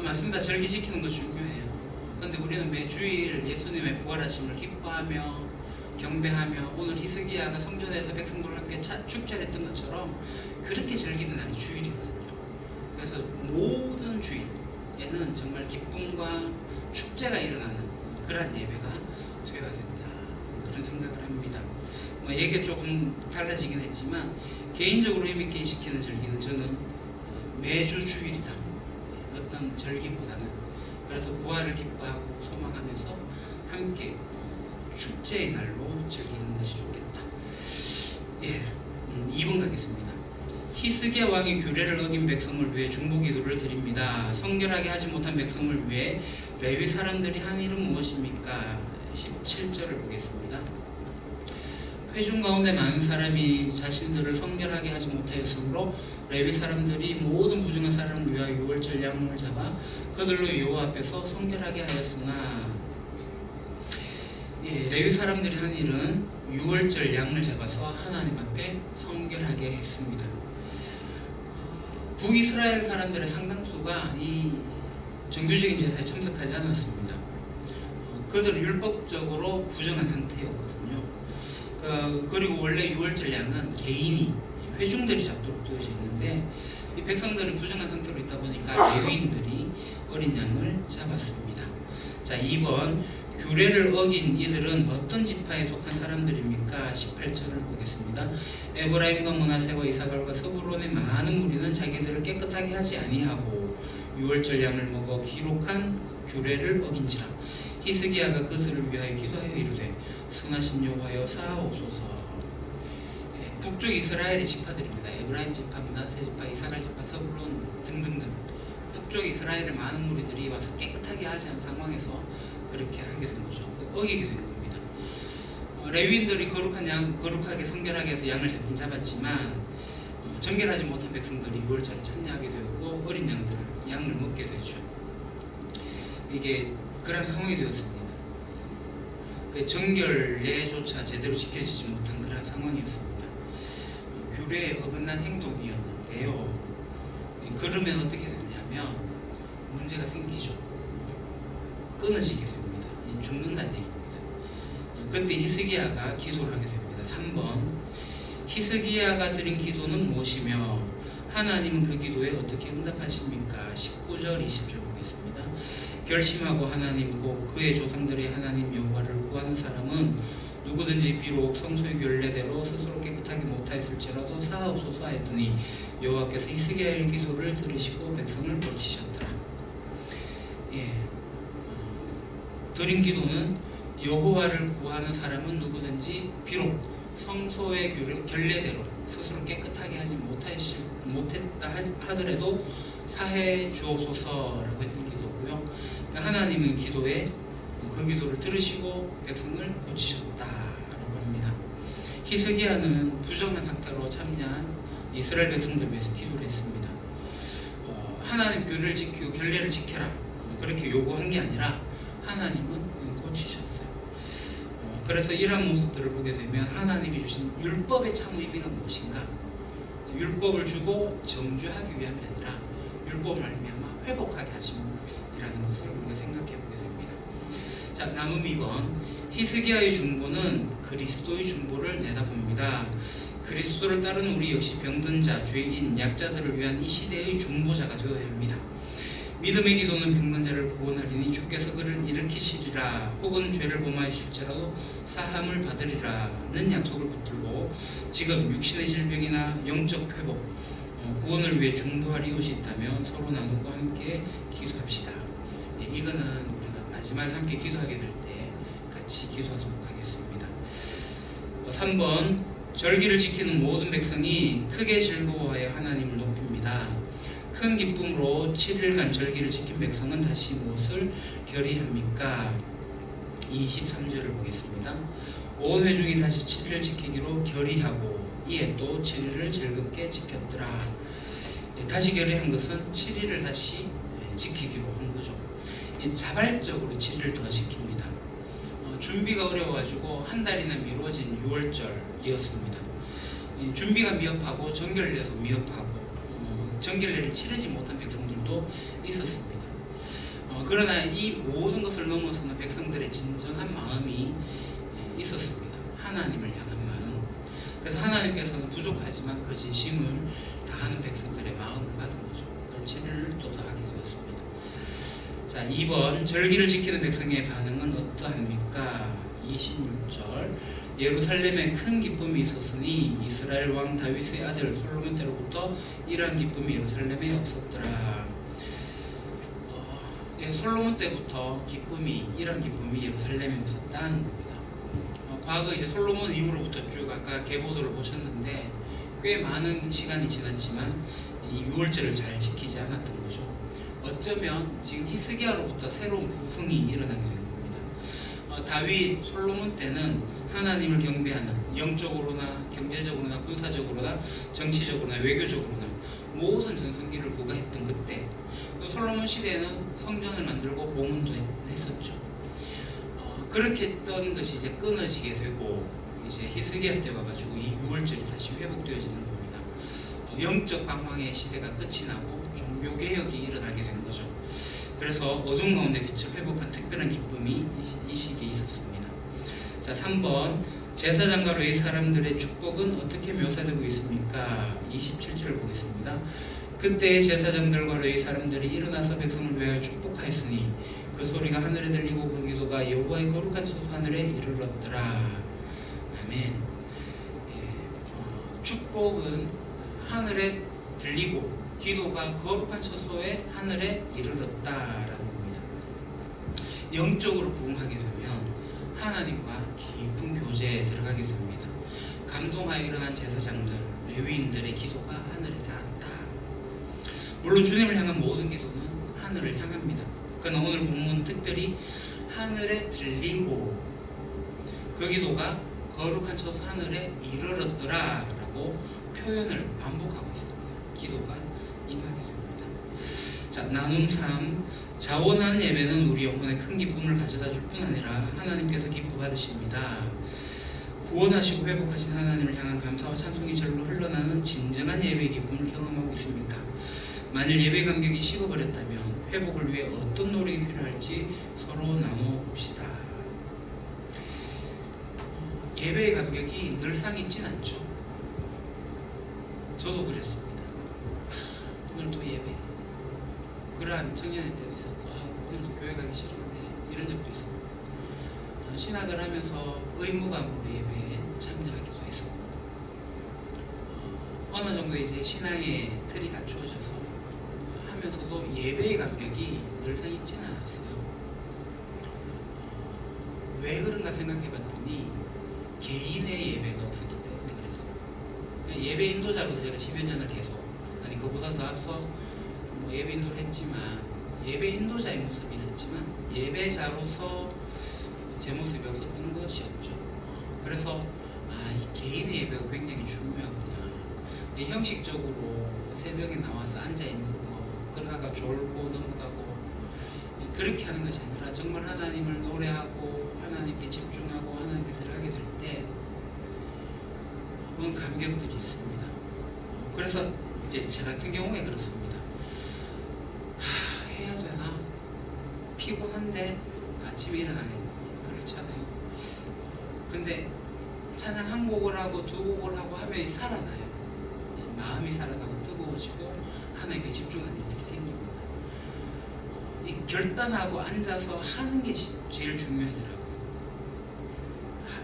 맞습니다. 절기 지키는 거 중요해요. 그런데 우리는 매주일 예수님의 부활하심을 기뻐하며 경배하며 오늘 히스기야가 성전에서 백성들과 함께 축제를 했던 것처럼 그렇게 즐기는 날이 주일이거든요. 그래서 모든 주일에는 정말 기쁨과 축제가 일어나는 그러한 예배가 되어야 된다. 그런 생각을 합니다. 얘기가 조금 달라지긴 했지만 개인적으로 의미 있게 지키는 절기는 저는 매주 주일이다. 어떤 절기보다는 그래서 부활을 기뻐하고 소망하면서 함께 축제의 날로 즐기는 것이 좋겠다. 2번 가겠습니다. 히스기야 왕이 규례를 어긴 백성을 위해 중보기도를 드립니다. 성결하게 하지 못한 백성을 위해 레위 사람들이 한 일은 무엇입니까? 17절을 보겠습니다. 회중 가운데 많은 사람이 자신들을 성결하게 하지 못하였으므로 레위 사람들이 모든 부정한 사람을 위하여 유월절 양을 잡아 그들로 여호와 앞에서 성결하게 하였으나 레위 사람들이 한 일은 유월절 양을 잡아서 하나님 앞에 성결하게 했습니다. 북이스라엘 사람들의 상당수가 이 정규적인 제사에 참석하지 않았습니다. 그들은 율법적으로 부정한 상태였거든요. 그리고 원래 유월절 양은 개인이 회중들이 잡도록 되어져 있는데 이 백성들이 부정한 상태로 있다 보니까 레위인들이 어린 양을 잡았습니다. 자, 2번 규례를 어긴 이들은 어떤 지파에 속한 사람들입니까? 18절을 보겠습니다. 에브라임과 므낫세와 이사갈과 서불론의 많은 무리는 자기들을 깨끗하게 하지 아니하고 유월절 양을 먹어 기록한 규례를 어긴지라. 히스기야가 그들을 위하여 기도하여 이르되 선하신 여호와여 사하옵소서. 북쪽 이스라엘의 지파들입니다. 에브라임 지파, 므낫세 지파, 이사갈 지파, 서불론 등등등 북쪽 이스라엘의 많은 무리들이 와서 깨끗하게 하지 않은 상황에서 그렇게 하게 된 거죠. 어기게 된 겁니다. 레위인들이 거룩하게 성결하게 해서 양을 잡긴 잡았지만 정결하지 못한 백성들이 유월절에 참여하게 되었고 어린 양을 먹게 되죠. 이게 그런 상황이 되었습니다. 정결례조차 제대로 지켜지지 못한 그런 상황이었습니다. 규례에 어긋난 행동이었는데요. 그러면 어떻게 되냐면 문제가 생기죠. 끊어지게 됩니다. 죽는다는 얘기입니다. 그때 히스기야가 기도를 하게 됩니다. 3번 히스기야가 드린 기도는 무엇이며 하나님은 그 기도에 어떻게 응답하십니까? 19절 20절 보겠습니다. 결심하고 하나님 곧 그의 조상들의 하나님 여호와를 구하는 사람은 누구든지 비록 성소의 규례대로 스스로 깨끗하게 못하였을지라도 사하옵소서 하였더니 여호와께서 히스기야의 기도를 들으시고 백성을 고치셨더라. 드린 기도는 여호와를 구하는 사람은 누구든지 비록 성소의 규례대로 스스로 깨끗하게 하지 못했다 하더라도 사해 주옵소서라고 했던 기도고요. 그러니까 하나님은 그 기도를 들으시고 백성을 고치셨다라고 합니다. 히스기야는 부정한 상태로 참여한 이스라엘 백성들 위해서 기도를 했습니다. 하나님 규례를 지키고 결례를 지켜라 그렇게 요구한 게 아니라 하나님은 고치셨어요. 그래서 이러한 모습들을 보게 되면 하나님이 주신 율법의 참 의미가 무엇인가? 율법을 주고 정죄하기 위함이 아니라 율법을 말미암아 회복하게 하심이라는 것을 우리가 생각해 보게 됩니다. 자, 남은 2번 히스기야의 중보는 그리스도의 중보를 내다봅니다. 그리스도를 따르는 우리 역시 병든 자, 죄인, 약자들을 위한 이 시대의 중보자가 되어야 합니다. 믿음의 기도는 병든 자를 구원하리니 주께서 그를 일으키시리라 혹은 죄를 범하실지라도 사함을 받으리라는 약속을 붙들고 지금 육신의 질병이나 영적 회복, 구원을 위해 중보할 이웃이 있다면 서로 나누고 함께 기도합시다. 이거는 우리가 마지막에 함께 기도하게 될 때 같이 기도하도록 하겠습니다. 3번 절기를 지키는 모든 백성이 크게 즐거워하여 하나님을 높입니다. 큰 기쁨으로 7일간 절기를 지킨 백성은 다시 무엇을 결의합니까? 23절을 보겠습니다. 온 회중이 다시 7일을 지키기로 결의하고 이에 또 7일을 즐겁게 지켰더라. 다시 결의한 것은 7일을 다시 지키기로 한 거죠. 자발적으로 7일을 더 지킵니다. 준비가 어려워가지고 한 달이나 미뤄진 6월절이었습니다. 준비가 미흡하고 정결례도 미흡하고 정결례를 치르지 못한 백성들도 있었습니다. 그러나 이 모든 것을 넘어서는 백성들의 진정한 마음이 있었습니다. 하나님을 향한 마음. 그래서 하나님께서는 부족하지만 그 진심을 다하는 백성들의 마음을 받은 거죠. 그런 7일을 또 더하게 되었습니다. 자, 2번 절기를 지키는 백성의 반응은 어떠합니까? 26절 예루살렘에 큰 기쁨이 있었으니 이스라엘 왕 다윗의 아들 솔로몬 때로부터 이러한 기쁨이 예루살렘에 없었더라. 솔로몬 때부터 이러한 기쁨이 예루살렘에 없었다는 겁니다. 과거 이제 솔로몬 이후로부터 쭉 아까 계보도를 보셨는데 꽤 많은 시간이 지났지만 이 유월절을 잘 지키지 않았던 거죠. 어쩌면 지금 히스기야로부터 새로운 부흥이 일어나게 된 겁니다. 다윗, 솔로몬 때는 하나님을 경배하는 영적으로나 경제적으로나 군사적으로나 정치적으로나 외교적으로나 모든 전성기를 부과했던 그때 솔로몬 시대에는 성전을 만들고 봉헌도 했었죠. 그렇게 했던 것이 이제 끊어지게 되고 이제 히스기야 때 와가지고 이 유월절이 다시 회복되어지는 겁니다. 영적 방황의 시대가 끝이 나고 종교개혁이 일어나게 된 거죠. 그래서 어두운 가운데 빛을 회복한 특별한 기쁨이 이 시기에 있었습니다. 자, 3번 제사장과로의 사람들의 축복은 어떻게 묘사되고 있습니까? 27절을 보겠습니다. 그때 제사장들과로의 사람들이 일어나서 백성을 위하여 축복하였으니 그 소리가 하늘에 들리고 그 기도가 여호와의 거룩한 소서 하늘에 이르렀더라. 아멘. 축복은 하늘에 들리고 기도가 거룩한 처소에 하늘에 이르렀다라는 겁니다. 영적으로 부흥하게 되면 하나님과 깊은 교제에 들어가게 됩니다. 감동하여 일어난 제사장들, 레위인들의 기도가 하늘에 닿았다. 물론 주님을 향한 모든 기도는 하늘을 향합니다. 그러나 오늘 본문 특별히 하늘에 들리고 그 기도가 거룩한 처소 하늘에 이르렀더라 라고 표현을 반복하고 있습니다. 기도가 임하게 됩니다. 자, 나눔 3. 자원하는 예배는 우리 영혼에 큰 기쁨을 가져다 줄 뿐 아니라 하나님께서 기뻐 받으십니다. 구원하시고 회복하신 하나님을 향한 감사와 찬송이 절로 흘러나는 진정한 예배의 기쁨을 경험하고 있습니까? 만일 예배 감격이 식어버렸다면 회복을 위해 어떤 노력이 필요할지 서로 나눠봅시다. 예배의 감격이 늘상 있진 않죠. 저도 그랬습니다. 오늘도 예배. 그러한 청년의 때도 있었고, 오늘도 교회 가기 싫은데 이런 적도 있었고, 신학을 하면서 의무감으로 예배에 참여하기도 했었고, 어느 정도 이제 신앙의 틀이 갖추어져서 하면서도 예배의 감격이 늘상 있지는 않았어요. 왜 그런가 생각해봤더니 개인의 예배가 없었기 때문에 그랬어요. 예배 인도자로서 제가 10여 년을 계속, 아니 그보다도 앞서 예배 인도를 했지만 예배 인도자의 모습이 있었지만 예배자로서 제 모습이 없었던 것이 없죠. 그래서 이 개인의 예배가 굉장히 중요하구나. 형식적으로 새벽에 나와서 앉아있는 거, 그러다가 졸고 넘어가고 그렇게 하는 것이 아니라 정말 하나님을 노래하고 하나님께 집중하고 하나님께 들어가게 될 때 그런 감격들이 있습니다. 그래서 이제 제 같은 경우에 그렇습니다. 해야 되나? 피곤한데 아침에 일어나겠지. 그렇잖아요. 근데 찬양 한 곡을 하고 두 곡을 하고 하면 살아나요. 마음이 살아나고 뜨거워지고 하나님께 집중하는 일들이 생깁니다. 이 결단하고 앉아서 하는 게 제일 중요하더라고요.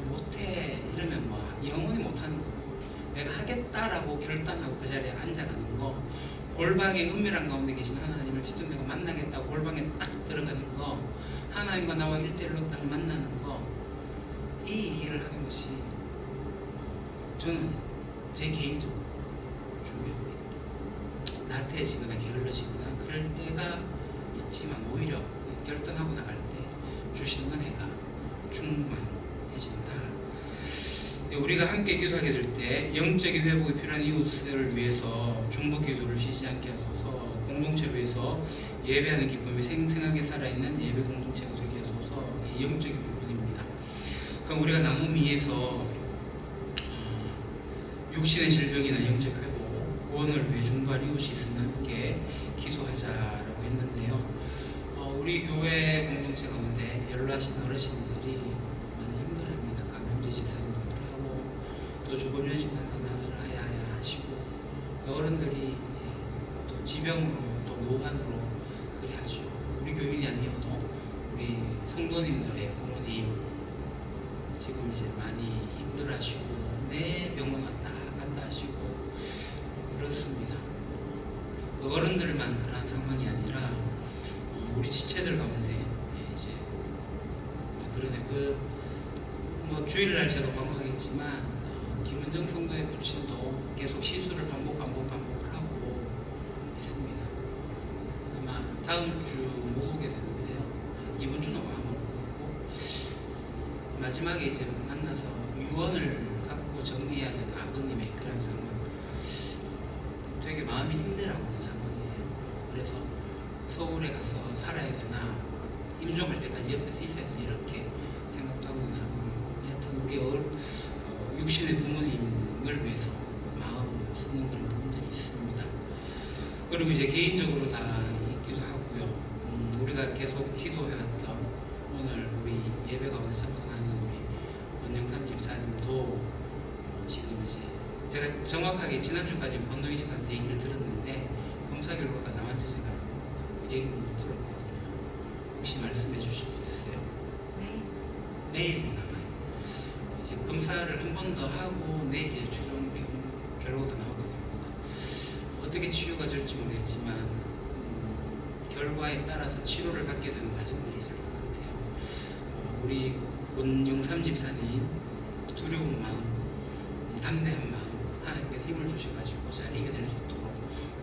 못해 이러면 뭐 영원히 못하는 거고, 내가 하겠다라고 결단하고 그 자리에 앉아가는 거, 골방의 은밀한 가운데 계신 하나님을 직접 내가 만나겠다고 골방에 딱 들어가는 거, 하나님과 나와 1대1로 딱 만나는 거, 이 일을 하는 것이 저는 제 개인적으로 중요합니다. 나태해지거나 게을러지거나 그럴 때가 있지만 오히려 결단하고 나갈 때 주시는 은혜가 충만해진다. 우리가 함께 기도하게 될 때 영적인 회복이 필요한 이웃을 위해서 중보기도를 쉬지 않게 하소서. 공동체를 위해서 예배하는 기쁨이 생생하게 살아있는 예배 공동체가 되게 하소서. 영적인 부분입니다. 그럼 우리가 나눔 2에서 육신의 질병이나 영적 회복, 구원을 위해 중보할 이웃이 있으면 함께 기도하자라고 했는데요. 우리 교회 공동체 가운데 연로하신 어르신들이 많이 힘들어합니다. 강현재 집사님도 하고 또 주보련 집사님은 아야아야 하시고, 그 어른들이 또 지병으로 또 노환으로 그래 하죠. 우리 교인이 아니어도 우리 성도님들의 부모님 지금 이제 많이 힘들어하시고 내 병원 왔다 갔다 하시고 그렇습니다. 그 어른들만 그런 상황이 아니라 우리 지체들 가운데 이제 그러네 뭐 주일날 제가 반복하겠지만 김은정 성도의 부친도 계속 시술을 반복을 하고 있습니다. 아마 다음 주 못 오게 되는데요. 이번 주는 아마 못 오고 마지막에 이제 만나서 유언을 갖고 정리해야 되는 아버님의 그런 상황, 되게 마음이 힘들어하는 상황이에요. 그래서 서울에 가서 살아야 되나, 임종할 때까지 옆에서 있어야 되나 이렇게 생각도 하고 있는 상황이고, 여하튼 우리 육신의 부모님을 위해서 마음 쓰는 그런 부분들이 있어요. 그리고 이제 개인적으로 다 있기도 하고요. 우리가 계속 기도해왔던 오늘 우리 예배 가운데 참석하는 우리 원영삼 집사님도 지금 이제 제가 정확하게 지난주까지 권동희 집사한테 얘기를 들었는데 검사 결과가 나왔지 제가 얘기를 못 들었거든요. 혹시 말씀해 주실 수 있어요? 네. 내일 나와요. 이제 검사를 한 번 더 하고 내일 최종 결과가 나오거든요. 어떻게 치유가 될지 모르겠지만 결과에 따라서 치료를 받게 되는 과정들이 있을 것 같아요. 우리 원영삼 집사님 두려운 마음, 담대한 마음 하나님께 힘을 주셔가지고 잘 이겨낼 수 있도록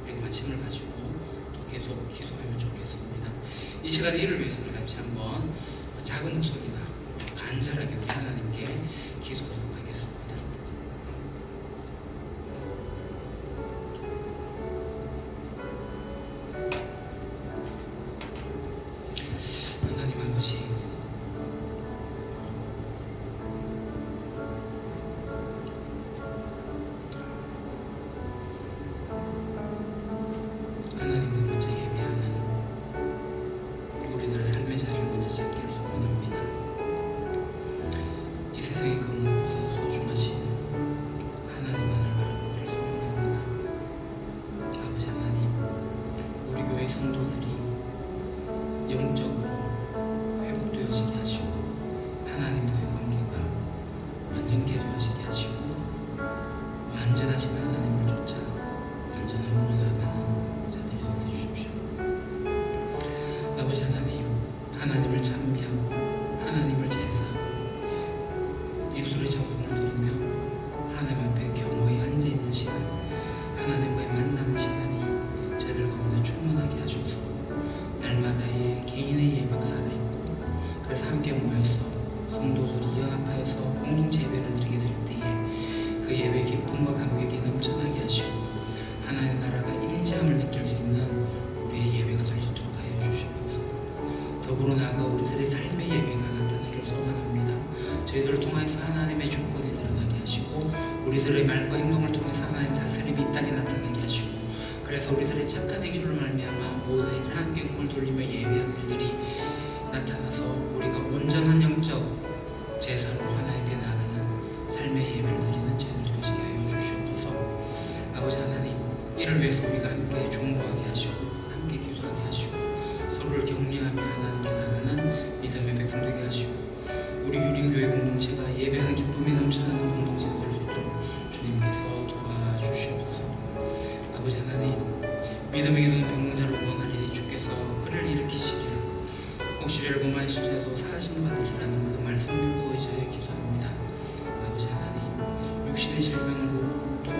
우리 관심을 가지고 또 계속 기도하면 좋겠습니다. 이 시간에 이를 위해서 우리 같이 한번 작은 목소리나 간절하게 우리 하나님께 기도하도록 하겠습니다. 하나님 아버지, 하나님께 먼저 예배하는 우리들의 삶의 자리를 먼저 찾기를 소원합니다. 이 세상의 그 무엇보다 소중하신 하나님만을 바라보기를 소원합니다. 아버지 하나님, 우리 교회 성도들이 영적으로 회복되어지게 하시고 하나님과의 관계가 완전케 되어지게 하시고 완전하신 하나님을 쫓아 완전함으로 나아가는 자들이 되게 해주십시오. 아버지 하나님, 하나님을 찬미하고 하나님을 제사하고 입술에 찬송을 드리며 하나님 앞에 겸허히 앉아있는 시간, 하나님과의 만나는 시간이 저희들 가운데 충만하게 하셔서 날마다의 개인의 예배가 살아있고 그래서 함께 모여서 성도들이 연합하여서 공동체 예배를 드리게 될 때에 그 예배 기쁨과 감격이 넘쳐나게 하시고 하나님 나라가 인지함을 느낄 수 있는 우리의 예배가 될 수 있도록 하여 주시옵소서. 더불어 나아가 우리들의 삶의 예배가 나타나기를 소원합니다. 저희들을 통해서 하나님의 주권이 드러나게 하시고 우리들의 말과 행동을 통해서 하나님 다스림이 이 땅에 나타나게 하시고 그래서 우리들의 착한 행실로 말미암아 모든 이들 함께 공을 돌리며 예배하는 일들이 나타나서 우리가 온전한 영적 제사로 하나님께 나아가는 삶의 예배를 드리는 저희들 되시게 하여 주시옵소서. 아버지 하나님, 이를 위해서 우리가 함께 중보하게 하시고 함께 기도하게 하시고 서로를 격려하며 하나님께 나가는 믿음의 백성 되게 하시고 우리 유린교회 공동체가 예배하는 기쁨이 넘쳐나는 공동체가 될 수 있도록 주님께서 도와주시옵소서. 아버지 하나님, 믿음의 기도는 병자를 구원하리니 주께서 그를 일으키시리라. 혹시 죄를 범하실지라도 사하심을 받으리라는 그 말씀 믿고 의지하여 기도합니다. 아버지 하나님, 육신의 질병으로 또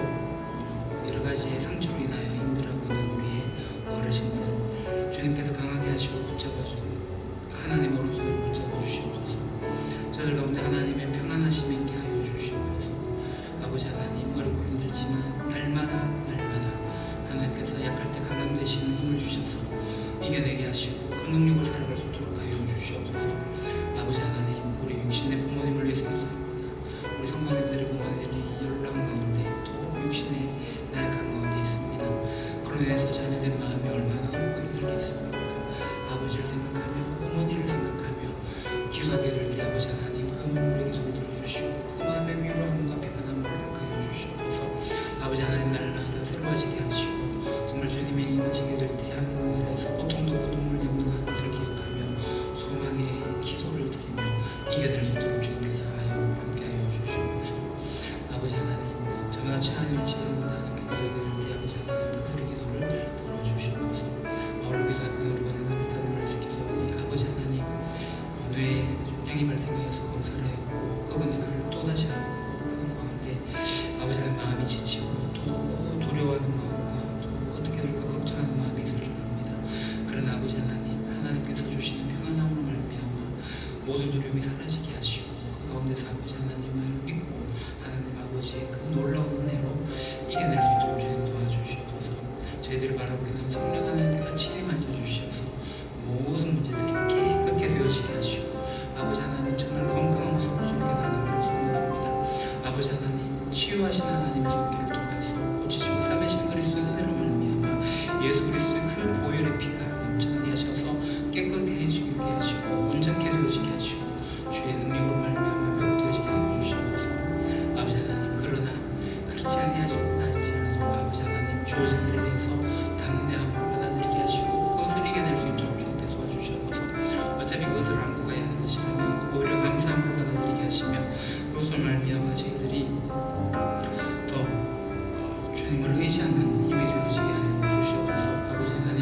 여러 가지의 상처로 인하여 힘들어하고 있는 우리의 어르신들 주님께서 강하게 하시고 붙잡아주는 하나님의 오른손을 붙잡아 주시옵소서. 저들 가운데 하나님의 평안하심이 있게 하여 주시옵소서. 아버지 하나님, 어렵고 힘들지만 날마다 하나님께서 약할 때 강함 되시는 힘을 주셔서 이겨내게 하시고 그 능력을 살아갈 수 있도록 하여 주시옵소서. 아버지 하나님, 우리 육신의 부모님을 위해서 기도합니다. 우리 성도님들의 부모님들이 연락 가운데 또 육신의 나약한 가운데 있습니다. 그로 인해서 자녀된 마음이 얼마나 어렵고 힘들겠습니까? 아버지를 생각하며 어머니를 생각하며 기도하게 될 때 아버지 하나님 그 눈물의 기도를 들어주시고 그 마음의 위로함과 평안함을 허락하여 주시옵소서. 아버지 하나님, 날마다 새로워지게 하시고 정말 주님이 임하시게 될 때 하늘에서 고통도 고통을 염려하는 것을 기억하며 소망의 기도를 드리며 이겨낼 수 있도록 주님께서 함께하여 주시옵소서. 아버지 하나님, 저마다 하나님 지혜입니다. 기도하게 될 때 아버지 하나님 그들의 기도를 들어주시옵소서. 마을로 기도하고 우리 하나님 하나님을 기도하니 아버지 하나님, 뇌에 종양이 발생해서 검사를 했고 그 검사를 또다시 하고 하는 가운데 아버지 하나님 마음이 지치고 또 두려워하는 마음과 또 어떻게 될까 걱정하는 마음이 있을 줄 압니다. 그러나 아버지 하나님께서 주시는 평안함으로 말미암아 모든 두려움이 사라지게 하시고 그 가운데서 아버지 하나님을 믿고 하나님 아버지의 그 놀라운 은혜로 이겨낼 수 있도록 주님 도와주시옵소서. 저희들을 바라보게 되면 성령 하나님께서 친히 만져주셔서 모든 문제들이 깨끗게 되어지게 하시고 아버지 하나님 정말 건강한 모습으로 주님께 나가기를 소원합니다. 아버지 하나님, 치유하신 하나님의 손길을 통해서 고치시고 삼으신 그리스도의 은혜로 말미암아 예수 주어진 일에 대해서 담대함으로 받아들이게 하시고 그것을 이겨낼 수 있도록 주님께 도와주셔서 어차피 그것을 안고 가야 하는 것이라면 오히려 감사함으로 받아들이게 하시며 그것을 말미암아 저희들이 더 주님을 의지하는 힘이 되어지게 하여 주시옵소서. 아버지 하나님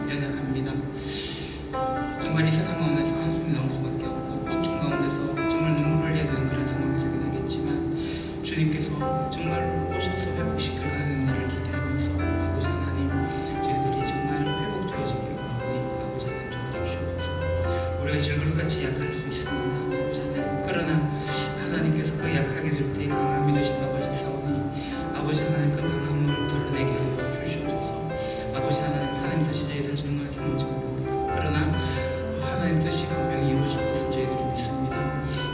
연약합니다. 정말 이 세상 가운데서 한숨이 나올 수밖에 없고 고통 가운데서 정말 눈물을 흘려야 되는 그런 상황이 되긴 하겠지만 주님께서 정말 오셔서 회복시킬 하는 일을 기대하면서 아버지 하나님 저희들이 정말 회복되어지기를 원하오니 아버지 하나님 도와주시옵소서. 우리가 질그릇같이 약할 수 있습니다. 아버지 하나님 그러나 하나님께서 그 약하게 될 때 강함이 되신다고 하셨사오니 아버지 하나님 그 강함을 드러내게 하여 주시옵소서. 아버지 하나님 뜻이 저희들 정말 경험적입니다. 그러나 하나님 뜻이 분명히 이루어질 것을 저희들이 믿습니다.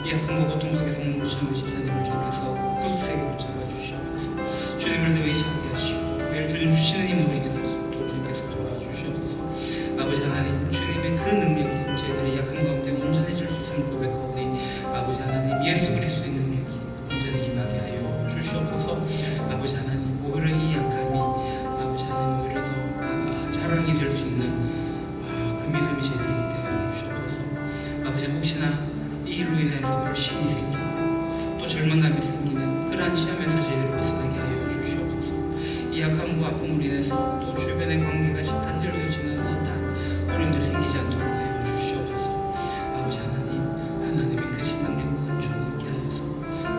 이 아픔과 고통 속에서 머무르시는 우리 집사님을 주님께서 굳세게 붙잡아 주시옵소서. 주님을 더 의지하게 하시고 매일 주님 주시는 힘을 우리에게 또 주님께서 도와주시옵소서. 아버지 하나님 주님의 그 능력이 저희들의 약한 가운데 온전해질 수 있음을 고백하오니 아버지 하나님 예수 그리스도의 능력이 온전히 임하게 하여 주시옵소서. 아버지 하나님 오히려 이 약함이 아버지 하나님 오히려 더 자랑이 될 수 있는 그 믿음이 저희들이 있게 하여 주시옵소서. 아버지 혹시나 이 일로 인해서 불신이 생기고 또 절망감이 생기는 그러한 시험에서 저희들을 벗어나게 하여 주시옵소서. 이 약함과 아픔으로 인해서 또 주변의 관계가 단절되어지는 듯한 어려움들 생기지 않도록 하여 주시옵소서. 아버지 하나님의 크신 능력과 주님께 하여서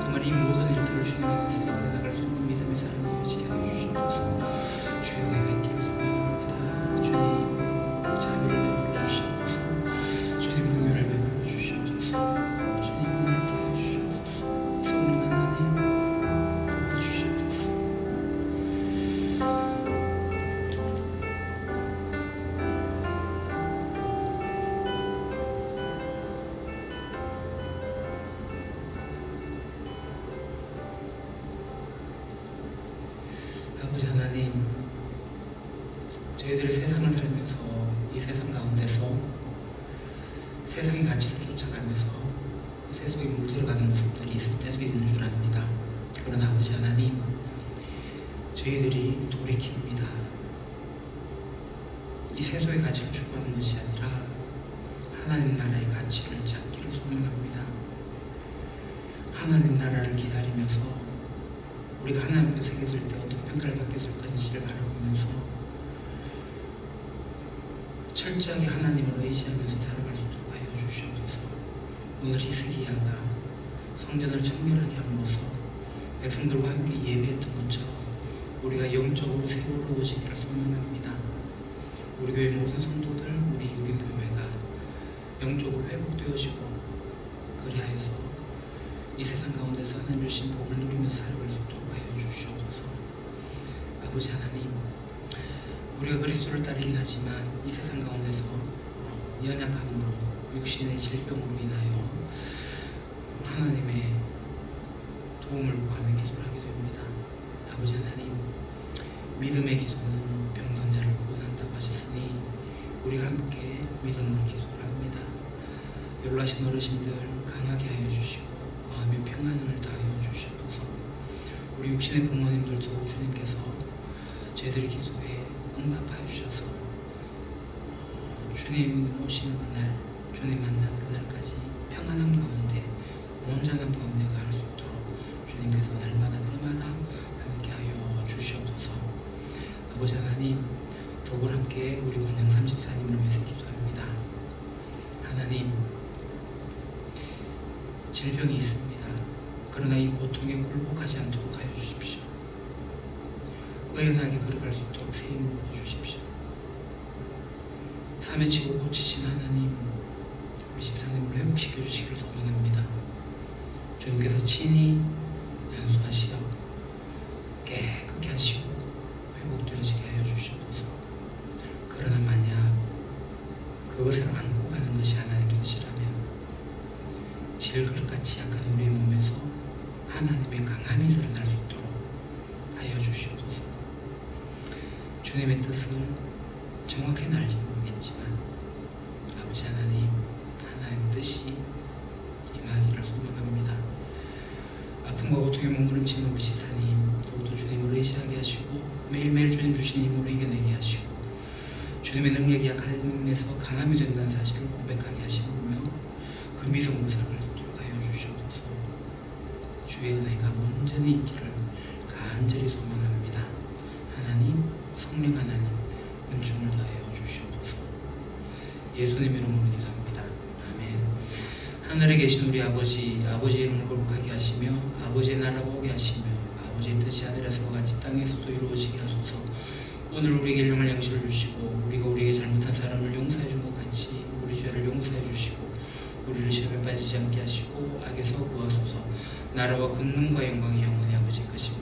정말 이 모든 일들을 주님 안에서 이끌어 나갈 수 있는 믿음의 사람이 되어지게 하여 주시옵소서. 주여 내가 있기를 소망합니다. 주님 자비를 베풀어 주시옵소서. 주님 긍휼을 베풀어 주시옵소서. 주님 은혜케 하여 주시옵소서. 성령 하나님 도와주시옵소서. 아버지 하나님 저희들이 세상을 살면서 이 세상 가운데서 세상의 가치를 쫓아가면서 세속에 물들어가는 모습들이 있을 때도 있는 줄 압니다. 그러나 아버지 하나님 저희들이 돌이킵니다. 이 세속의 가치를 추구하는 것이 아니라 하나님 나라의 가치를 찾기를 소명합니다. 하나님 나라를 기다리면서 우리가 하나님 앞에 서게 될 때 어떤 평가를 받게 될 것인지를 바라보면서 철저하게 하나님을 의지하면서 살아갈 수 있도록 하여 주시옵소서. 오늘 히스기야가 성전을 청결하게 함으로써 백성들과 함께 예배했던 것처럼 우리가 영적으로 새로워지기를 소망합니다. 우리 교회 모든 성도들, 우리 유기교회가 영적으로 회복되어지고 그리하여서 이 세상 가운데서 하나님 주신 복을 누리면서 살아갈 수 있도록 하여 주시옵소서. 아버지 하나님 우리가 그리스도를 따르긴 하지만 이 세상 가운데서 연약함으로 육신의 질병으로 인하여 하나님의 도움을 구하며 기도를 하게 됩니다. 아버지 하나님 믿음의 기도는 병든 자를 구원한다고 하셨으니 우리가 함께 믿음으로 기도를 합니다. 연로하신 어르신들 강하게 하여 주시고 마음의 평안을 다하여 주시옵소서. 우리 육신의 부모님들도 주님께서 저희들의 기도에 응답하여 주셔서 주님 오시는 그날, 주님 만나는 그날까지 평안함 가운데 온전한 가운데 갈 수 있도록 주님께서 날마다 때마다 함께하여 주시옵소서. 아버지 하나님 더불 함께 우리 권영삼 집사님을 위해서 기도합니다. 하나님 질병이 있습니다. 그러나 이 고통에 굴복하지 않도록 하여 주십시오. 의연하게 걸어갈 수 있도록 새 힘을 주십시오. 삶에 치고 고치신 하나님 우리 집사님을 회복시켜 주시기를 소망합니다. 주님께서 친히 연수하시어 깨끗게 하시고 회복되어지게 하여 주시옵소서. 그러나 만약 그것을 안고 가는 것이 하나님의 뜻이라면 질그릇같이 약한 우리의 몸에서 하나님의 강함이 드러날 수 있도록 하여 주시옵소서. 주님의 뜻을 정확히는 알지 모르겠지만 아버지 하나님 뜻이 임하기를 소망합니다. 아픔과 고통에 몸부림치는 우리 집사님 더욱더 주님을 의지하게 하시고 매일매일 주님 주신 힘으로 이겨내게 하시고 주님의 능력이 약한 힘에서 강함이 된다는 사실을 고백하게 하시며 그 미성으로 살도록 하여 주시옵소서. 주의 은혜가 온전히 있기를 간절히 소망합니다. 하나님, 성령 하나님, 은총을 다하여 주시옵소서. 예수님 이름으로 기도합니다. 아멘. 하늘에 계신 우리 아버지, 아버지의 이름을 거룩하게 하시며 아버지의 나라가 오게 하시며 아버지의 뜻이 하늘에서와 같이 땅에서도 이루어지게 하소서. 오늘 우리에게 일용할 양식을 주시고 우리가 우리에게 잘못한 사람을 용서해 준 것 같이 우리 죄를 용서해 주시고 우리를 시험에 빠지지 않게 하시고 악에서 구하소서. 나라와 권능과 영광이 영원히 아버지 것입니다.